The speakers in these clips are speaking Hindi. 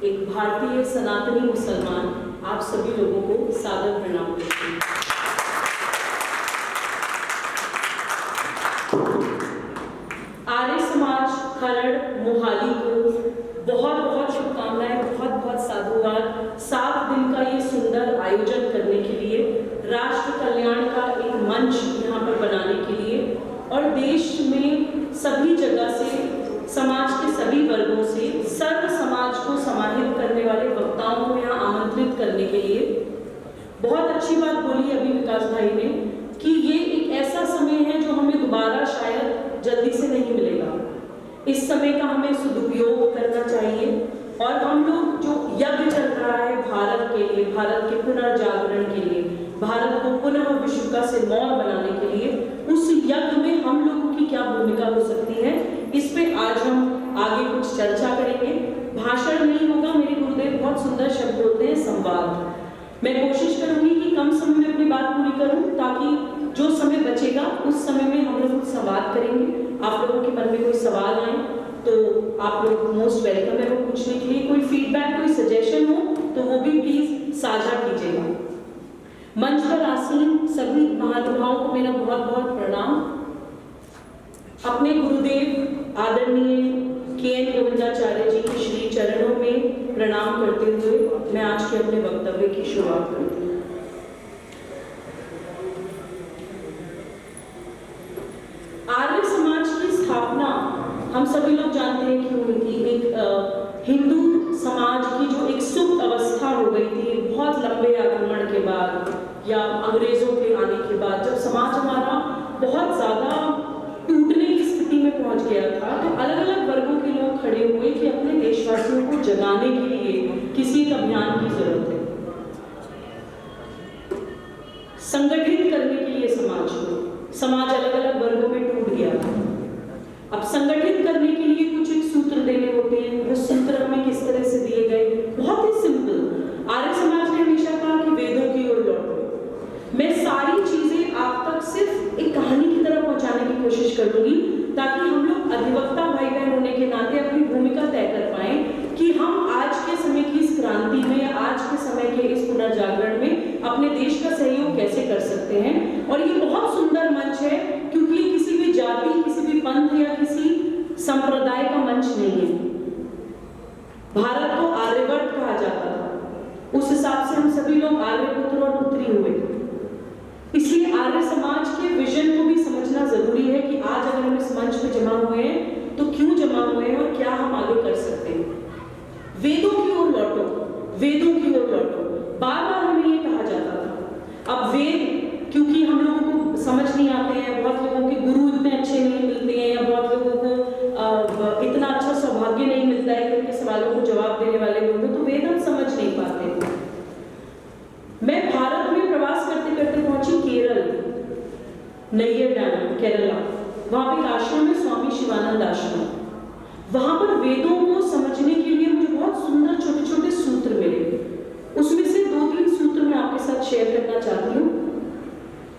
एक भारतीय सनातनी मुसलमान आप सभी लोगों को सादर प्रणाम करती हूँ। आर्य समाज खरड़ मोहाली को बहुत बहुत शुभकामनाएं, बहुत बहुत साधुवाद। 7 दिन का ये सुंदर आयोजन करने के लिए, राष्ट्र कल्याण का एक मंच यहाँ पर बनाने के लिए और देश में सभी जगह से, समाज के सभी वर्गों से सर्व समाज को समाहित करने वाले वक्ताओं को यहाँ आमंत्रित करने के लिए। बहुत अच्छी बात बोली अभी विकास भाई ने कि ये एक ऐसा समय है जो हमें दोबारा शायद जल्दी से नहीं मिलेगा। इस समय का हमें सदुपयोग करना चाहिए और हम लोग जो यज्ञ चल रहा है भारत के लिए, भारत के पुनर्जागरण के लिए, भारत को पुनः विश्व का सिरमौर बनाने के लिए, उस यज्ञ में हम लोगों की क्या भूमिका हो सकती है, इस पे आज हम आगे कुछ चर्चा करेंगे। भाषण नहीं होगा, मेरे गुरुदेव बहुत सुंदर शब्द बोलते हैं, संवाद। मैं कोशिश करूंगी कि कम समय में अपनी बात पूरी करूं ताकि जो समय बचेगा उस समय में हम लोग कुछ संवाद करेंगे। आप लोगों के मन में कोई सवाल आए तो आप लोग मोस्ट वेलकम है वो पूछने के लिए। कोई फीडबैक, कोई सजेशन हो तो वो भी प्लीज साझा कीजिएगा। मंच पर आसीन सभी महानुभावों को मेरा बहुत बहुत प्रणाम। अपने गुरुदेव आदरणीय के.एन. गोविंदाचार्य जी के श्री चरणों में प्रणाम करते हुए मैं आज के अपने वक्तव्य की शुरुआत करती हूँ। आर्य समाज की स्थापना हम सभी लोग जानते हैं कि हुई थी। एक हिंदू समाज की जो एक सुप्त अवस्था हो गई थी बहुत लंबे आक्रमण के बाद या अंग्रेजों के आने के बाद, जब समाज हमारा बहुत ज्यादा टूटने की स्थिति में पहुंच गया था, तो अलग अलग वर्गों के लोग खड़े हुए कि अपने देशवासियों को जगाने के लिए किसी एक अभियान की जरूरत है, संगठित करने के लिए समाज को। समाज अलग अलग वर्गों में टूट गया था। अब संगठित करने के लिए कुछ एक सूत्र देने होते हैं। वो सूत्र हमें किस तरह से दिए गए? बहुत ही सिंपल। आर्य समाज ने हमेशा कहा कि वेदों की ओर लौटो। मैं सारी चीजें आप तक सिर्फ एक कहानी की तरह पहुंचाने की कोशिश करूंगी ताकि हम लोग अधिवक्ता भाई बहन होने के नाते अपनी भूमिका तय कर पाए कि हम आज के समय की इस क्रांति में या आज के समय के इस पुनर्जागरण में अपने देश का सहयोग कैसे कर सकते हैं। और ये बहुत सुंदर मंच है क्योंकि ये किसी भी जाति, किसी भी पंथ या किसी संप्रदाय का मंच नहीं है। भारत को आर्यवर्त कहा जाता था, उस हिसाब से हम सभी लोग आर्यपुत्र और पुत्री हुए। इसलिए आर्य समाज के विजन को भी समझना जरूरी है कि आज अगर हम इस मंच पे जमा हुए हैं तो क्यों जमा हुए हैं और क्या हम आगे कर सकते हैं। वेदों की ओर लौटो, वेदों की ओर लौटो, बार बार हमें ये कहा जाता था। अब वेद क्योंकि हम लोगों को समझ नहीं आते हैं, बहुत लोगों के गुरु इतने अच्छे नहीं मिलते हैं या बहुत लोगों को इतना अच्छा सौभाग्य नहीं मिलता है कि उनके सवालों को जवाब देने वाले लोग हैं, तो वेद हम समझ नहीं पाते। मैं भारत में प्रवास करते करते पहुंची केरल, नैयर डैम, केरला। वहां पे आश्रम है स्वामी शिवानंद आश्रम। वहां पर वेदों को समझने के लिए मुझे बहुत सुंदर छोटे छोटे सूत्र मिले। उसमें से 2-3 सूत्र मैं आपके साथ शेयर करना चाहती हूँ।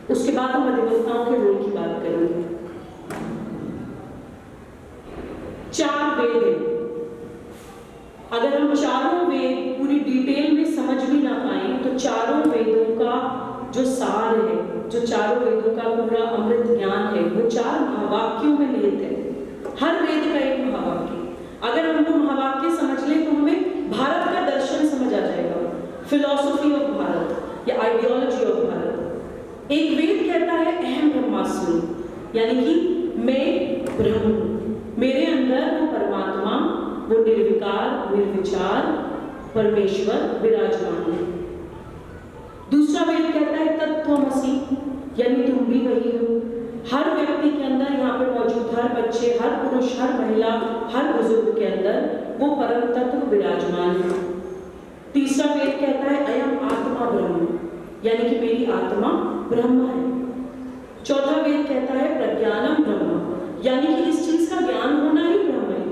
उसके बाद हम अधिवक्ताओं के रोल की बात करेंगे। 4 वेद हैं। अगर हम चारों वेद पूरी डिटेल में समझ भी ना पाए तो चारों वेदों का जो सार है, जो चारों वेदों का पूरा अमृत ज्ञान है, वो 4 महावाक्यों में निहित है। हर वेद का एक महावाक्य। अगर हम वो महावाक्य समझ लें तो हमें भारत का दर्शन समझ आ जाएगा, फिलॉसफी ऑफ भारत या आइडियोलॉजी ऑफ भारत। एक वेद कहता है अहम ब्रह्मास्मि, यानी कि मैं ब्रह्म हूं, मेरे अंदर वो परमात्मा, वो निर्विकार निर्विचार परमेश्वर विराजमान है। दूसरा वेद कहता है तत्त्वमसि, यानी तुम भी वही हो। हर व्यक्ति के अंदर, यहाँ पे मौजूद हर बच्चे, हर पुरुष, हर महिला, हर बुजुर्ग के अंदर वो परम तत्व विराजमान है। तीसरा वेद कहता है अयम आत्मा ब्रह्म, यानी कि मेरी आत्मा ब्रह्म है। चौथा वेद कहता है प्रज्ञानम ब्रह्म, यानी कि इस चीज का ज्ञान होना ही ब्रह्म है।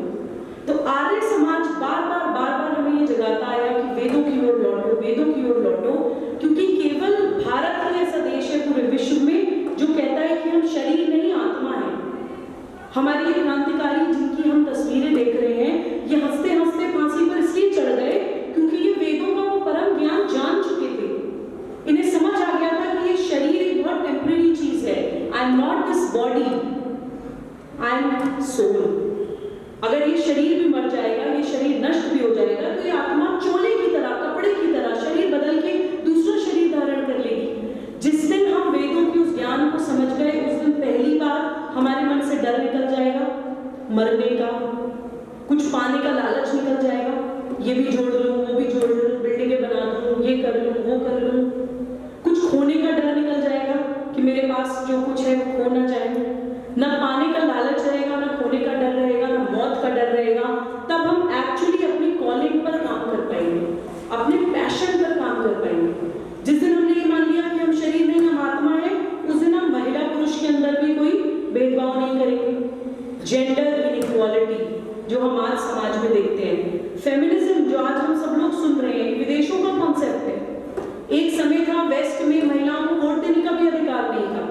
तो आर्य समाज बार बार हमें ये जगाता आया कि वेदों की ओर लौटो, वेदों की ओर लौटो, क्योंकि केवल भारत ही ऐसा देश है पूरे विश्व में जो कहता है कि हम शरीर नहीं आत्मा है। हमारे ये क्रांतिकारी जिनकी हम तस्वीरें देख रहे हैं, ये हंसते हंसते फांसी पर इसलिए चढ़ गए ये भी जोड़ लूँ, वो भी जोड़ लूँ, बिल्डिंगें बना दूँ, ये कर लूँ, वो कर लूँ। कुछ खोने का डर निकल जाएगा कि मेरे पास जो कुछ है वो खो ना जाए। ना पाने का लालच रहेगा, ना खोने का डर रहेगा, ना मौत का डर रहेगा। तब हम एक्चुअली अपनी कॉलिंग पर काम कर पाएंगे, अपने पैशन पर काम कर पाएंगे। जिस दिन हमने ये मान लिया कि हम शरीर नहीं, हम आत्मा है, उस दिन हम महिला पुरुष के अंदर भी कोई भेदभाव नहीं करेंगे। जेंडर इनइक्वालिटी जो हम आज समाज में देखते हैं, फेमिनिज्म जो आज हम सब लोग सुन रहे हैं, विदेशों का कॉन्सेप्ट है। एक समय था वेस्ट में महिलाओं को वोट देने का भी अधिकार नहीं था।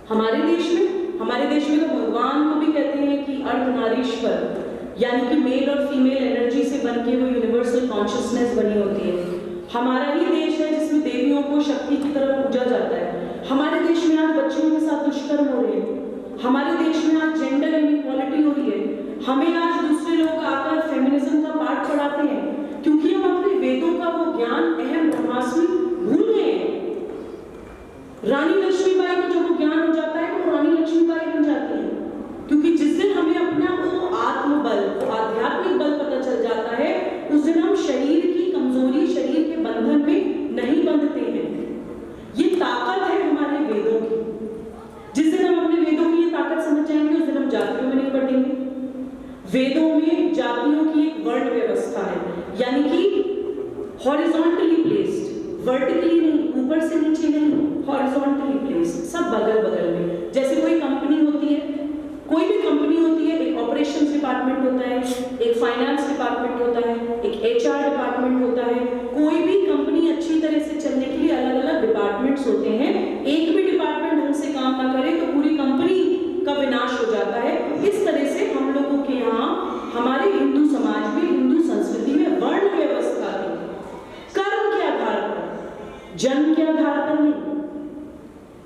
हमारे देश में तो भगवान को भी कहते हैं कि अर्धनारीश्वर, यानी कि मेल और फीमेल एनर्जी से बनके वो यूनिवर्सल कॉन्शियसनेस बनी होती है। हमारा ही देश है जिसमें देवियों को शक्ति की तरफ पूजा जाता है। हमारे देश में आज बच्चियों के साथ दुष्कर्म हो रहे हैं। हमारे देश में आज जेंडर इनइक्वालिटी हो रही है। हमें आज दूसरे लोग आकर फेमिनिज्म का पाठ पढ़ाते हैं क्योंकि हम अपने वेदों का वो ज्ञान, अहम ब्रह्मास्मि भूल गए हैं। रानी लक्ष्मीबाई को जब वो ज्ञान हो जाता है तो रानी लक्ष्मीबाई बन जाती है, क्योंकि जिस दिन हमें अपना वो आत्मबल, वो आध्यात्मिक बल पता चल जाता है, उस दिन हम शरीर की कमजोरी, शरीर के बंधन में नहीं बंधते हैं। ये ताकत है हमारे वेदों की। जिस दिन हम अपने वेदों की ये ताकत समझ जाएंगे, उस दिन हम जातियों में नहीं पड़ेंगे। वेदों में जातियों की एक वर्ण व्यवस्था है, यानी कि हॉरिजॉन्टली प्लेस्ड, वर्टिकली नहीं, ऊपर से नीचे नहीं, हॉरिजॉन्टली प्लेस्ड, सब बगल बगल में। जैसे कोई कंपनी होती है, कोई भी कंपनी होती है, एक ऑपरेशंस डिपार्टमेंट होता है, एक फाइनेंस डिपार्टमेंट होता है, एक एचआर डिपार्टमेंट होता है। कोई भी कंपनी अच्छी तरह से चलने के लिए अलग अलग डिपार्टमेंट्स होते हैं। एक भी डिपार्टमेंट ढंग से काम ना करे तो पूरी कंपनी का विनाश हो जाता है। इस तरह से हम लोगों के यहाँ, हमारे हिंदू समाज में, हिंदू संस्कृति में वर्ण व्यवस्था है। कर्म के आधार पर, जन्म के आधार पर नहीं।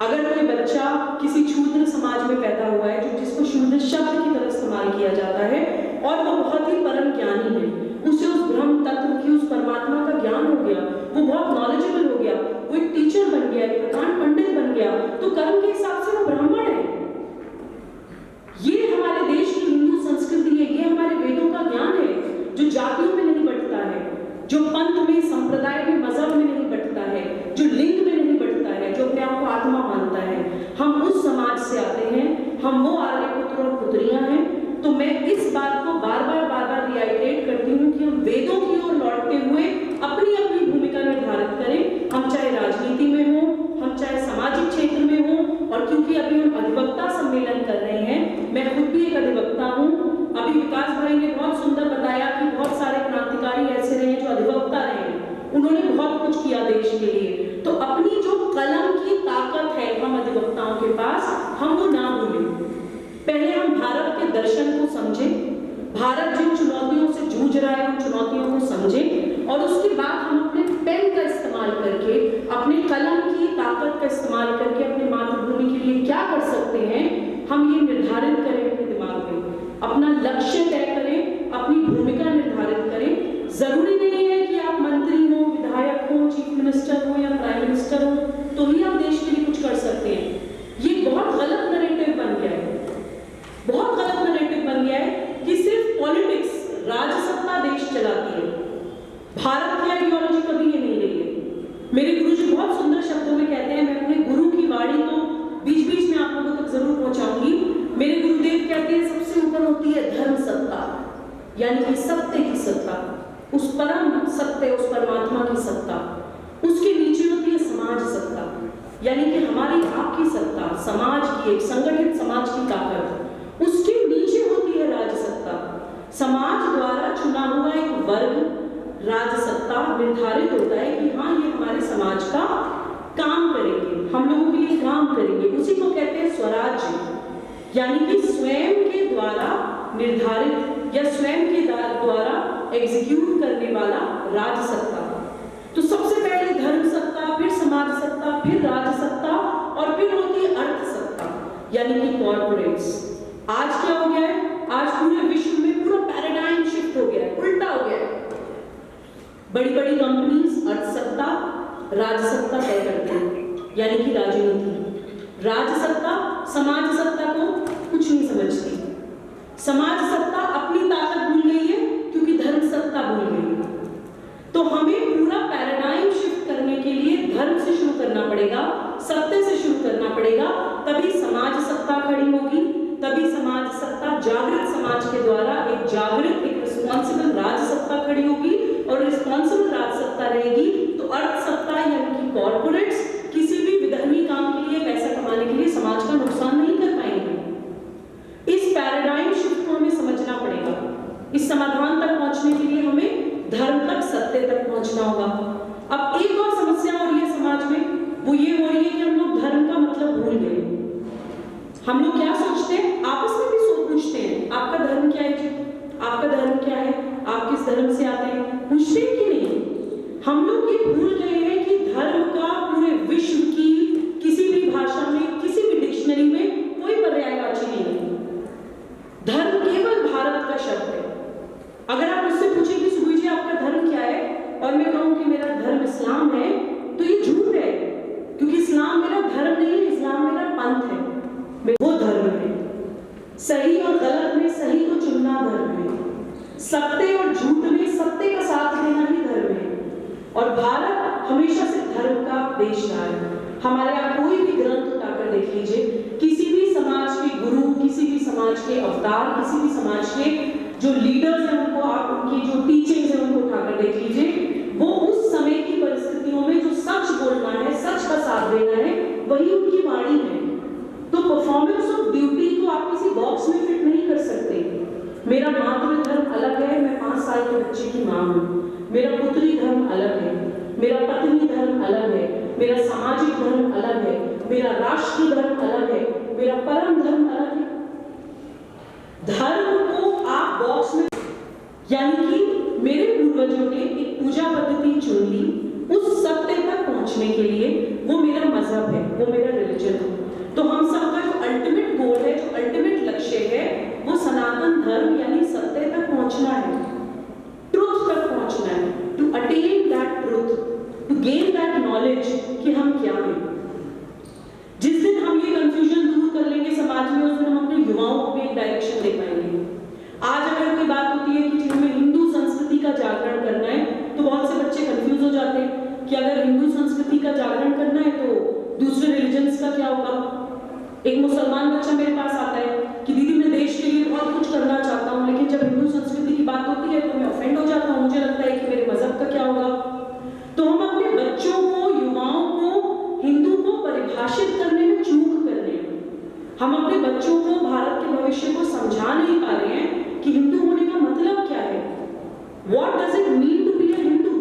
अगर कोई बच्चा किसी शूद्र समाज में पैदा हुआ है, जो जिसको शूद्र शब्द की तरह इस्तेमाल किया जाता है, और वो बहुत ही परम ज्ञानी है, उसे उस ब्रह्म तत्व की, उस परमात्मा का ज्ञान हो गया, वो बहुत नॉलेजेबल हो गया, वो एक टीचर बन गया, एक प्रधान पंडित बन गया, तो कर्म के हिसाब से वो ब्राह्मण है। ये हमारे देश की हिंदू संस्कृति है, ये हमारे वेदों का ज्ञान है, जो जातियों में नहीं बंटता है, जो पंथ में, संप्रदाय में, मजहब में नहीं बंटता है, जो लिंग में नहीं बंटता है, जो अपने आप को आत्मा मानता है। हम उस समाज से आते हैं, हम वो आर्य पुत्र और पुत्रियां हैं। तो मैं इस बात को बार बार रिआइटेट करती हूँ कि हम वेदों की ओर लौटते हुए अपनी अपनी भूमिका निर्धारित करें। हम चाहे राजनीति में हो, हम चाहे सामाजिक क्षेत्र में हो, और क्योंकि अभी हम अधिवक्ता सम्मेलन कर रहे हैं, मैं खुद भी एक अधिवक्ता हूँ। अभी विकास भाई ने बहुत सुंदर बताया कि बहुत सारे क्रांतिकारी ऐसे रहे जो अधिवक्ता रहे, उन्होंने बहुत कुछ किया देश के लिए। तो अपनी जो कलम की ताकत है हम अधिवक्ताओं के पास, हम वो ना भूलें। पहले हम भारत के दर्शन को समझें, भारत जिन चुनौतियों से जूझ रहा है उन चुनौतियों को समझें, और उसके बाद हम अपने पेन का इस्तेमाल करके, अपने कलम की ताकत का इस्तेमाल करके अपने मातृभूमि के लिए क्या कर सकते हैं, हम ये निर्धारित करें अपने दिमाग में, अपना लक्ष्य तय करें, अपनी भूमिका निर्धारित करें। जरूरी नहीं है कि आप मंत्री हो, विधायक हो, चीफ मिनिस्टर हो या प्राइम मिनिस्टर हो तो ही आप देश के लिए कुछ कर सकते हैं। ये बहुत गलत नैरेटिव बन गया है, बहुत गलत नैरेटिव बन गया है कि सिर्फ पॉलिटिक्स, राजसत्ता देश चलाती है। भारत की आइडियोलॉजी कभी ये नहीं रही है। मेरे गुरुजी बहुत सुंदर शब्दों में कहते हैं, मैं अपने गुरु की वाणी को बीच बीच में आप लोगों तक जरूर पहुंचाऊंगी। मेरे गुरुदेव कहते हैं सबसे ऊपर होती है धर्म सत्ता, यानी कि सत्य की सत्ता, उस परम सत्य, उस परमात्मा की सत्ता। उसके नीचे होती है समाज सत्ता, यानी कि हमारी आपकी सत्ता, समाज की, एक संगठित समाज की ताकत। उसके नीचे होती है राजसत्ता, समाज द्वारा चुना हुआ एक वर्ग राजसत्ता निर्धारित होता है कि हाँ ये हमारे समाज का काम करेंगे, हम लोगों के लिए काम करेंगे। उसी को कहते हैं स्वराज्य, यानी कि स्वयं के द्वारा निर्धारित या स्वयं के द्वारा एग्जीक्यूट करने वाला राजसत्ता। तो सबसे पहले धर्म सत्ता, फिर समाज सत्ता, फिर राजसत्ता, और फिर होती है अर्थ सत्ता, यानी कि कॉर्पोरेट्स। आज क्या हो गया है, आज पूरे विश्व में पूरा पैराडाइम शिफ्ट हो गया है, उल्टा हो गया है। बड़ी बड़ी कंपनीज अर्थसत्ता, राजसत्ता तय करते हैं, यानी कि राजनीति। राजसत्ता समाज सत्ता को कुछ नहीं समझती। समाज सत्ता अपनी ताकत भूल गई है क्योंकि धर्म सत्ता भूल गई। तो हमें पूरा पैराडाइम शिफ्ट करने के लिए धर्म से शुरू करना पड़ेगा, सत्य से शुरू करना पड़ेगा, तभी समाज सत्ता खड़ी होगी, तभी समाज सत्ता जागृत समाज के द्वारा एक जागृत, एक रिस्पॉन्सिबल राज सत्ता खड़ी होगी। और रिस्पॉन्सिबल राज सत्ता रहेगी तो अर्थ सत्ता यानी कि कॉर्पोरेट्स किसी भी विधर्मी काम के लिए, पैसा कमाने के लिए समाज का नुकसान नहीं कर पाएंगे। इस पैराडाइम शिफ्ट को हमें समझना पड़ेगा। इस समाधान तक पहुंचने के लिए हमें धर्म तक, सत्य तक पहुंचना होगा। अब एक और समस्या हो रही है समाज में, वो ये हो रही है कि हम लोग धर्म का मतलब भूल गए। हम लोग क्या सोचते हैं, आपस में भी पूछते हैं आपका धर्म क्या है जी, आपका धर्म क्या है, आप किस धर्म से आते हैं, पूछते हैं कि नहीं। हम लोग ये भूल गए हैं कि धर्म का पूरे विश्व की किसी भी भाषा में, किसी भी डिक्शनरी में कोई पर्यायवाची नहीं है। धर्म केवल भारत का शब्द है। अगर आप मुझसे पूछें कि सुबह जी आपका धर्म क्या है और मैं कहूं कि मेरा धर्म इस्लाम है, तो ये झूठ है, क्योंकि इस्लाम मेरा धर्म नहीं है, इस्लाम मेरा पंथ है, वो धर्म है। सही और गलत में सही को चुनना धर्म है, सत्य और झूठ में सत्य का साथ देना ही धर्म है। और भारत हमेशा से धर्म का देश रहा है। हमारे यहाँ कोई भी ग्रंथ उठाकर देख लीजिए, किसी भी समाज के गुरु, किसी भी समाज के अवतार, किसी भी समाज के जो लीडर्स हैं उनको आप, उनकी जो टीचिंग्स हैं उनको उठाकर देख लीजिए, वो उस समय की परिस्थितियों में जो सच बोलना है, सच का साथ देना है, वही उनकी वाणी है। तो परफॉर्मेंस ऑफ ड्यूटी को आप किसी बॉक्स में फिट नहीं कर सकते। मेरा मातृ धर्म अलग है, मैं 5 साल के बच्चे की मां हूं। मेरा पुत्री धर्म अलग है, मेरा पत्नी धर्म अलग है, मेरा सामाजिक धर्म अलग है, मेरा राष्ट्रीय धर्म अलग है, मेरा परम धर्म अलग है। धर्म को आप बॉक्स में, यानी कि मेरे पूर्वजों ने एक पूजा पद्धति चुन ली उस सत्य तक पहुंचने के लिए, वो मेरा मजहब है, वो मेरा रिलीजन है। तो हम सबका जो अल्टीमेट गोल है, जो अल्टीमेट लक्ष्य है, वो सनातन धर्म यानी सत्य तक पहुंचना है, ट्रुथ तक पहुंचना है, to attain that truth, to gain that knowledge कि हम क्या हैं। जिस दिन हम ये कंफ्यूजन दूर कर लेंगे समाज में, उस दिन हम अपने युवाओं को भी एक डायरेक्शन दे पाएंगे। आज अगर कोई बात होती है कि हमें हिंदू संस्कृति का जागरण करना है, तो बहुत से बच्चे कंफ्यूज हो जाते हैं कि अगर हिंदू संस्कृति का जागरण करना है तो दूसरे रिलीजन्स का क्या होगा। एक मुसलमान बच्चा मेरे पास आता है कि दीदी मैं देश के लिए बहुत कुछ करना चाहता हूँ, लेकिन जब हिंदू संस्कृति की बात होती है तो मैं ऑफेंड हो जाता हूँ, मुझे लगता है कि मेरे मजहब का क्या होगा। तो हम अपने बच्चों को, युवाओं को हिंदू को परिभाषित करने में चूक कर रहे हैं। हम अपने बच्चों को भारत के भविष्य को समझा नहीं पा रहे हैं कि हिंदू होने का मतलब क्या है। What does it mean to be a Hindu?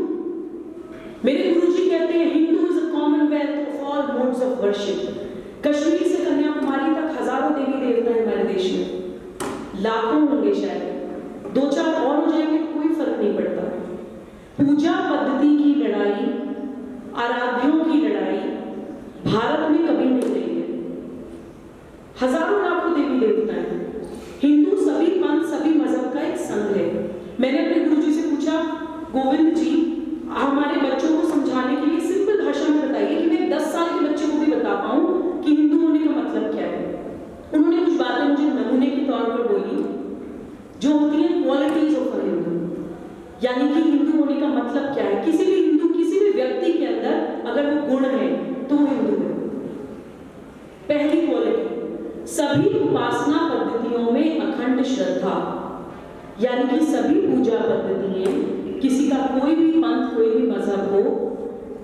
मेरे गुरुजी कहते हैं Hindu is a Commonwealth of all modes of worship. Kashmir से कन्याकुमारी तक हजारों देवी देवता हैं हमारे देश में, लाखों होंगे शायद, 2-4 और हो जाएंगे तो कोई फर्क नहीं पड़ता। पूजा पद्धति की लड़ाई, आराध्यों की लड़ाई भारत में कभी नहीं रही है। हजारों लाखों देवी देवता हैं। हिंदू सभी पंथ, सभी मजहब का एक संघ है। मैंने अपने गुरुजी से पूछा, गोविंद जी हमारे बच्चों को समझाने के लिए सिंपल भाषा में बताइए कि मैं 10 साल के बच्चे को भी बता पाऊं कि हिंदू होने का मतलब क्या है। उन्होंने कुछ बातें मुझे नमूने के तौर पर बोली, जो होती हैं क्वालिटीज ऑफ अ हिंदू, यानी कि हिंदू होने का मतलब क्या है। किसी भी हिंदू, किसी भी व्यक्ति के अंदर अगर वो गुण है तो वो हिंदू है। पहली क्वालिटी, सभी उपासना पद्धतियों में अखंड श्रद्धा, यानी कि सभी पूजा पद्धतियां, किसी का कोई भी पंथ, कोई भी मजहब हो,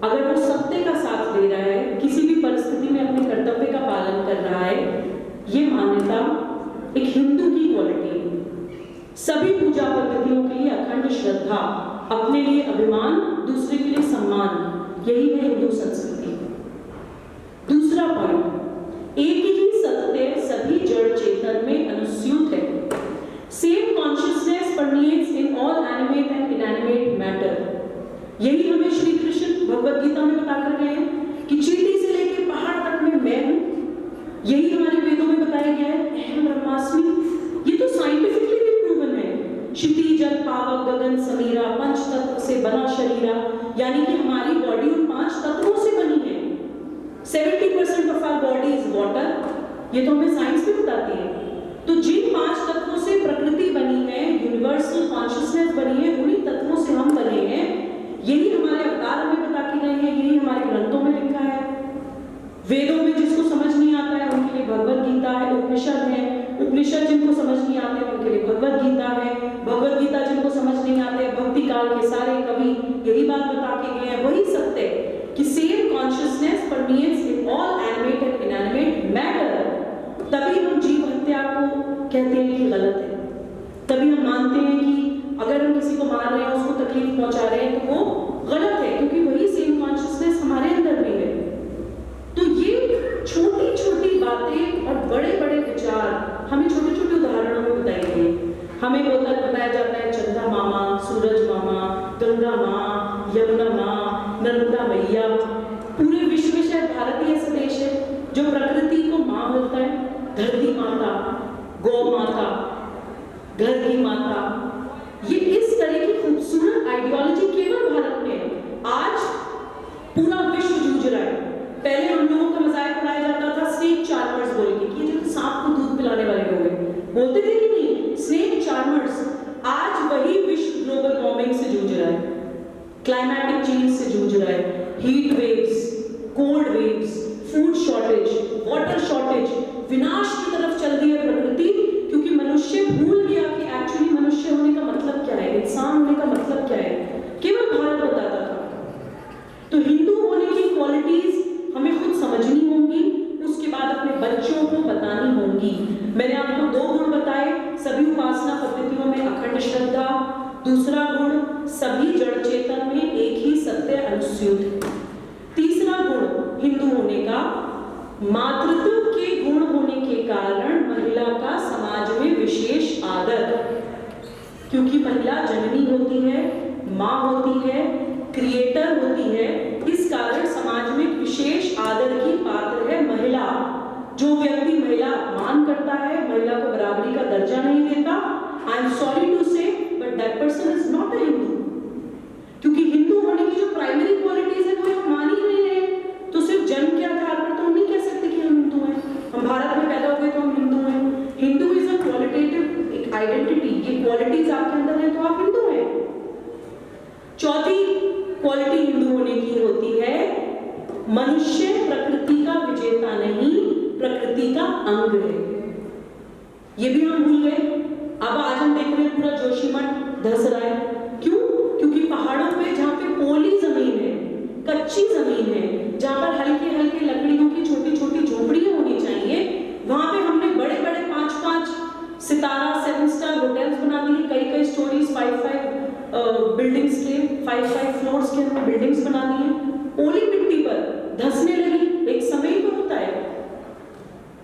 अगर वो सत्य का साथ दे रहा है, किसी भी परिस्थिति में अपने कर्तव्य का पालन कर रहा है, ये मान्यता एक हिंदू की क्वालिटी है। सभी पूजा पद्धतियों के लिए अखंड श्रद्धा, अपने लिए अभिमान, दूसरे के लिए सम्मान, यही है हिंदू संस्कृति। दूसरा पॉइंट, एक ही सत्य सभी जड़ चेतन में अनुस्यूत है। Same consciousness permeates in all animate and inanimate matter। यही हमें श्री कृष्ण भगवद गीता में बताकर गए हैं कि चींटी से लेकर पहाड़ तक में मैं हूं। यही हमारे वेदों में बताया गया है, अहम ब्रह्मास्मि। ये तो साइंटिफिकली भी प्रूवन है। क्षिति जल पावक गगन समीरा, पंच तत्व से बना शरीरा, यानी कि हमारी बॉडी उन 5 तत्वों से बनी है। 70% of our body is water, ये तो हमें साइंस भी बताती है। तो जिन 5 तत्वों से प्रकृति बनी है, यूनिवर्सल कॉन्शियसनेस बनी है, उन्हीं तत्वों से हम बने हैं। ये आते हैं उनके लिए भगवत गीता है। भगवत गीता जिनको समझ नहीं आते, भक्ति काल के सारे कवि यही बात बता के गए हैं। वही सत्य है कि same consciousness permeates in all animate and inanimate matter. तभी हम जीव हत्या को कहते हैं कि गलत है, तभी हम मानते हैं कि अगर हम किसी को मार रहे हैं, उसको तकलीफ पहुंचा रहे हैं तो वो गलत है, क्योंकि वही सेम कॉन्शियसनेस हमारे अंदर भी है। तो ये छोटी छोटी बातें और बड़े बड़े विचार हमें छोटे छोटे उदाहरणों में बताई गई। हमें बताया जाता है चंद्रा मामा, सूरज मामा, गंगा माँ, यमुना माँ, नर्मदा मैया। पूरे विश्व में शायद भारत ही ऐसा देश है जो प्रकृति को माँ बोलता है। धरती माता, गौ माता, घर की माता, ये इस तरह की खूबसूरत आइडियोलॉजी केवल भारत में है। आज पूरा विश्व जूझ रहा है। पहले हम लोगों का मजाक उड़ाया जाता था स्नेक चार्मर्स बोल के, कि जो सांप को दूध पिलाने वाले लोग हैं, बोलते थे कि नहीं, स्नेक चार्मर्स। आज वही विश्व ग्लोबल वार्मिंग से जूझ रहा है, क्लाइमेटिक चेंज से जूझ रहा है, heat waves, cold waves, food shortage, water shortage, विनाश की तरफ चल रही है प्रकृति, क्योंकि मनुष्य भूल गया कि एक्चुअली मनुष्य होने का मतलब क्या है, इंसान होने का मतलब क्या है। केवल भारत बताता था। तो हिंदू होने की क्वालिटीज हमें खुद समझनी होंगी, उसके बाद अपने बच्चों को बतानी होंगी। मैंने आपको 2 गुण बताए, सभी उपासना पद्धतियों में अखंड श्रद्धा। दूसरा गुण, सभी जड़ चेतन में एक ही सत्य अनुस्यूत। तीसरा गुण हिंदू होने का, मातृत्व के गुण होने के कारण महिला का समाज में विशेष आदर, क्योंकि महिला जननी होती है, माँ होती है, क्रिएटर होती है। इस कारण समाज में विशेष आदर की पात्र है महिला। जो व्यक्ति महिला अपमान करता है, महिला को बराबरी का दर्जा नहीं देता, आई एम सॉरी टू से but that person is not a Hindu. क्योंकि हिंदू होने की जो प्राइमरी क्वालिटीज है वो हम मान ही नहीं रहे, तो सिर्फ जन्म के आधार पर तो हम नहीं कह सकते कि हम हिंदू हैं। हम भारत में पैदा हो गए तो हम हिंदू हैं। हिंदू इज अ क्वालिटेटिव एक आइडेंटिटी, ये क्वालिटीज आपके अंदर है तो आप हिंदू हैं। चौथी क्वालिटी हिंदू होने की होती है, मनुष्य प्रकृति का विजेता नहीं, प्रकृति का अंग है। ये भी हम भूल गए। अब आज हम देख रहे हैं पूरा जोशीमठ धंस रहा है। क्यों? क्योंकि पहाड़ों पे जहाँ पे पोली जमीन है, कच्ची जमीन है, जहाँ पर हल्के हल्के लकड़ियों की छोटी छोटी झोपड़ियां होनी चाहिए, वहां पे हमने बड़े बड़े 5-5 सितारा 7 स्टार होटल्स बना दिए। कई कई स्टोरीज 5-5 बिल्डिंग्स के 5-5 फ्लोर्स के हमने बिल्डिंग्स बना दिए। ओली मिट्टी पर धंसने लगी। एक समय तो होता है,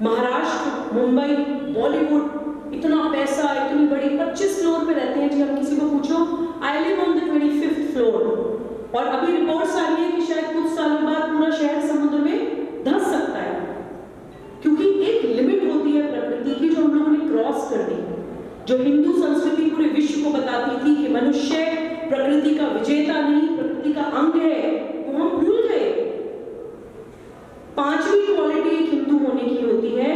महाराष्ट्र, मुंबई, बॉलीवुड, इतना पैसा, इतनी बड़ी 25 फ्लोर पे रहते हैं जी। हम किसी को पूछो, I live on the 25th floor, और अभी रिपोर्ट्स आ रही है कि शायद कुछ सालों बाद पूरा शहर समुद्र में धंस सकता है, क्योंकि एक लिमिट होती है प्रकृति की जो हम लोगों ने क्रॉस कर दी। जो हिंदू संस्कृति पूरे विश्व को बताती थी कि मनुष्य प्रकृति का विजेता नहीं, प्रकृति का अंग है, वो हम भूल गए। पांचवी क्वालिटी एक हिंदू होने की होती है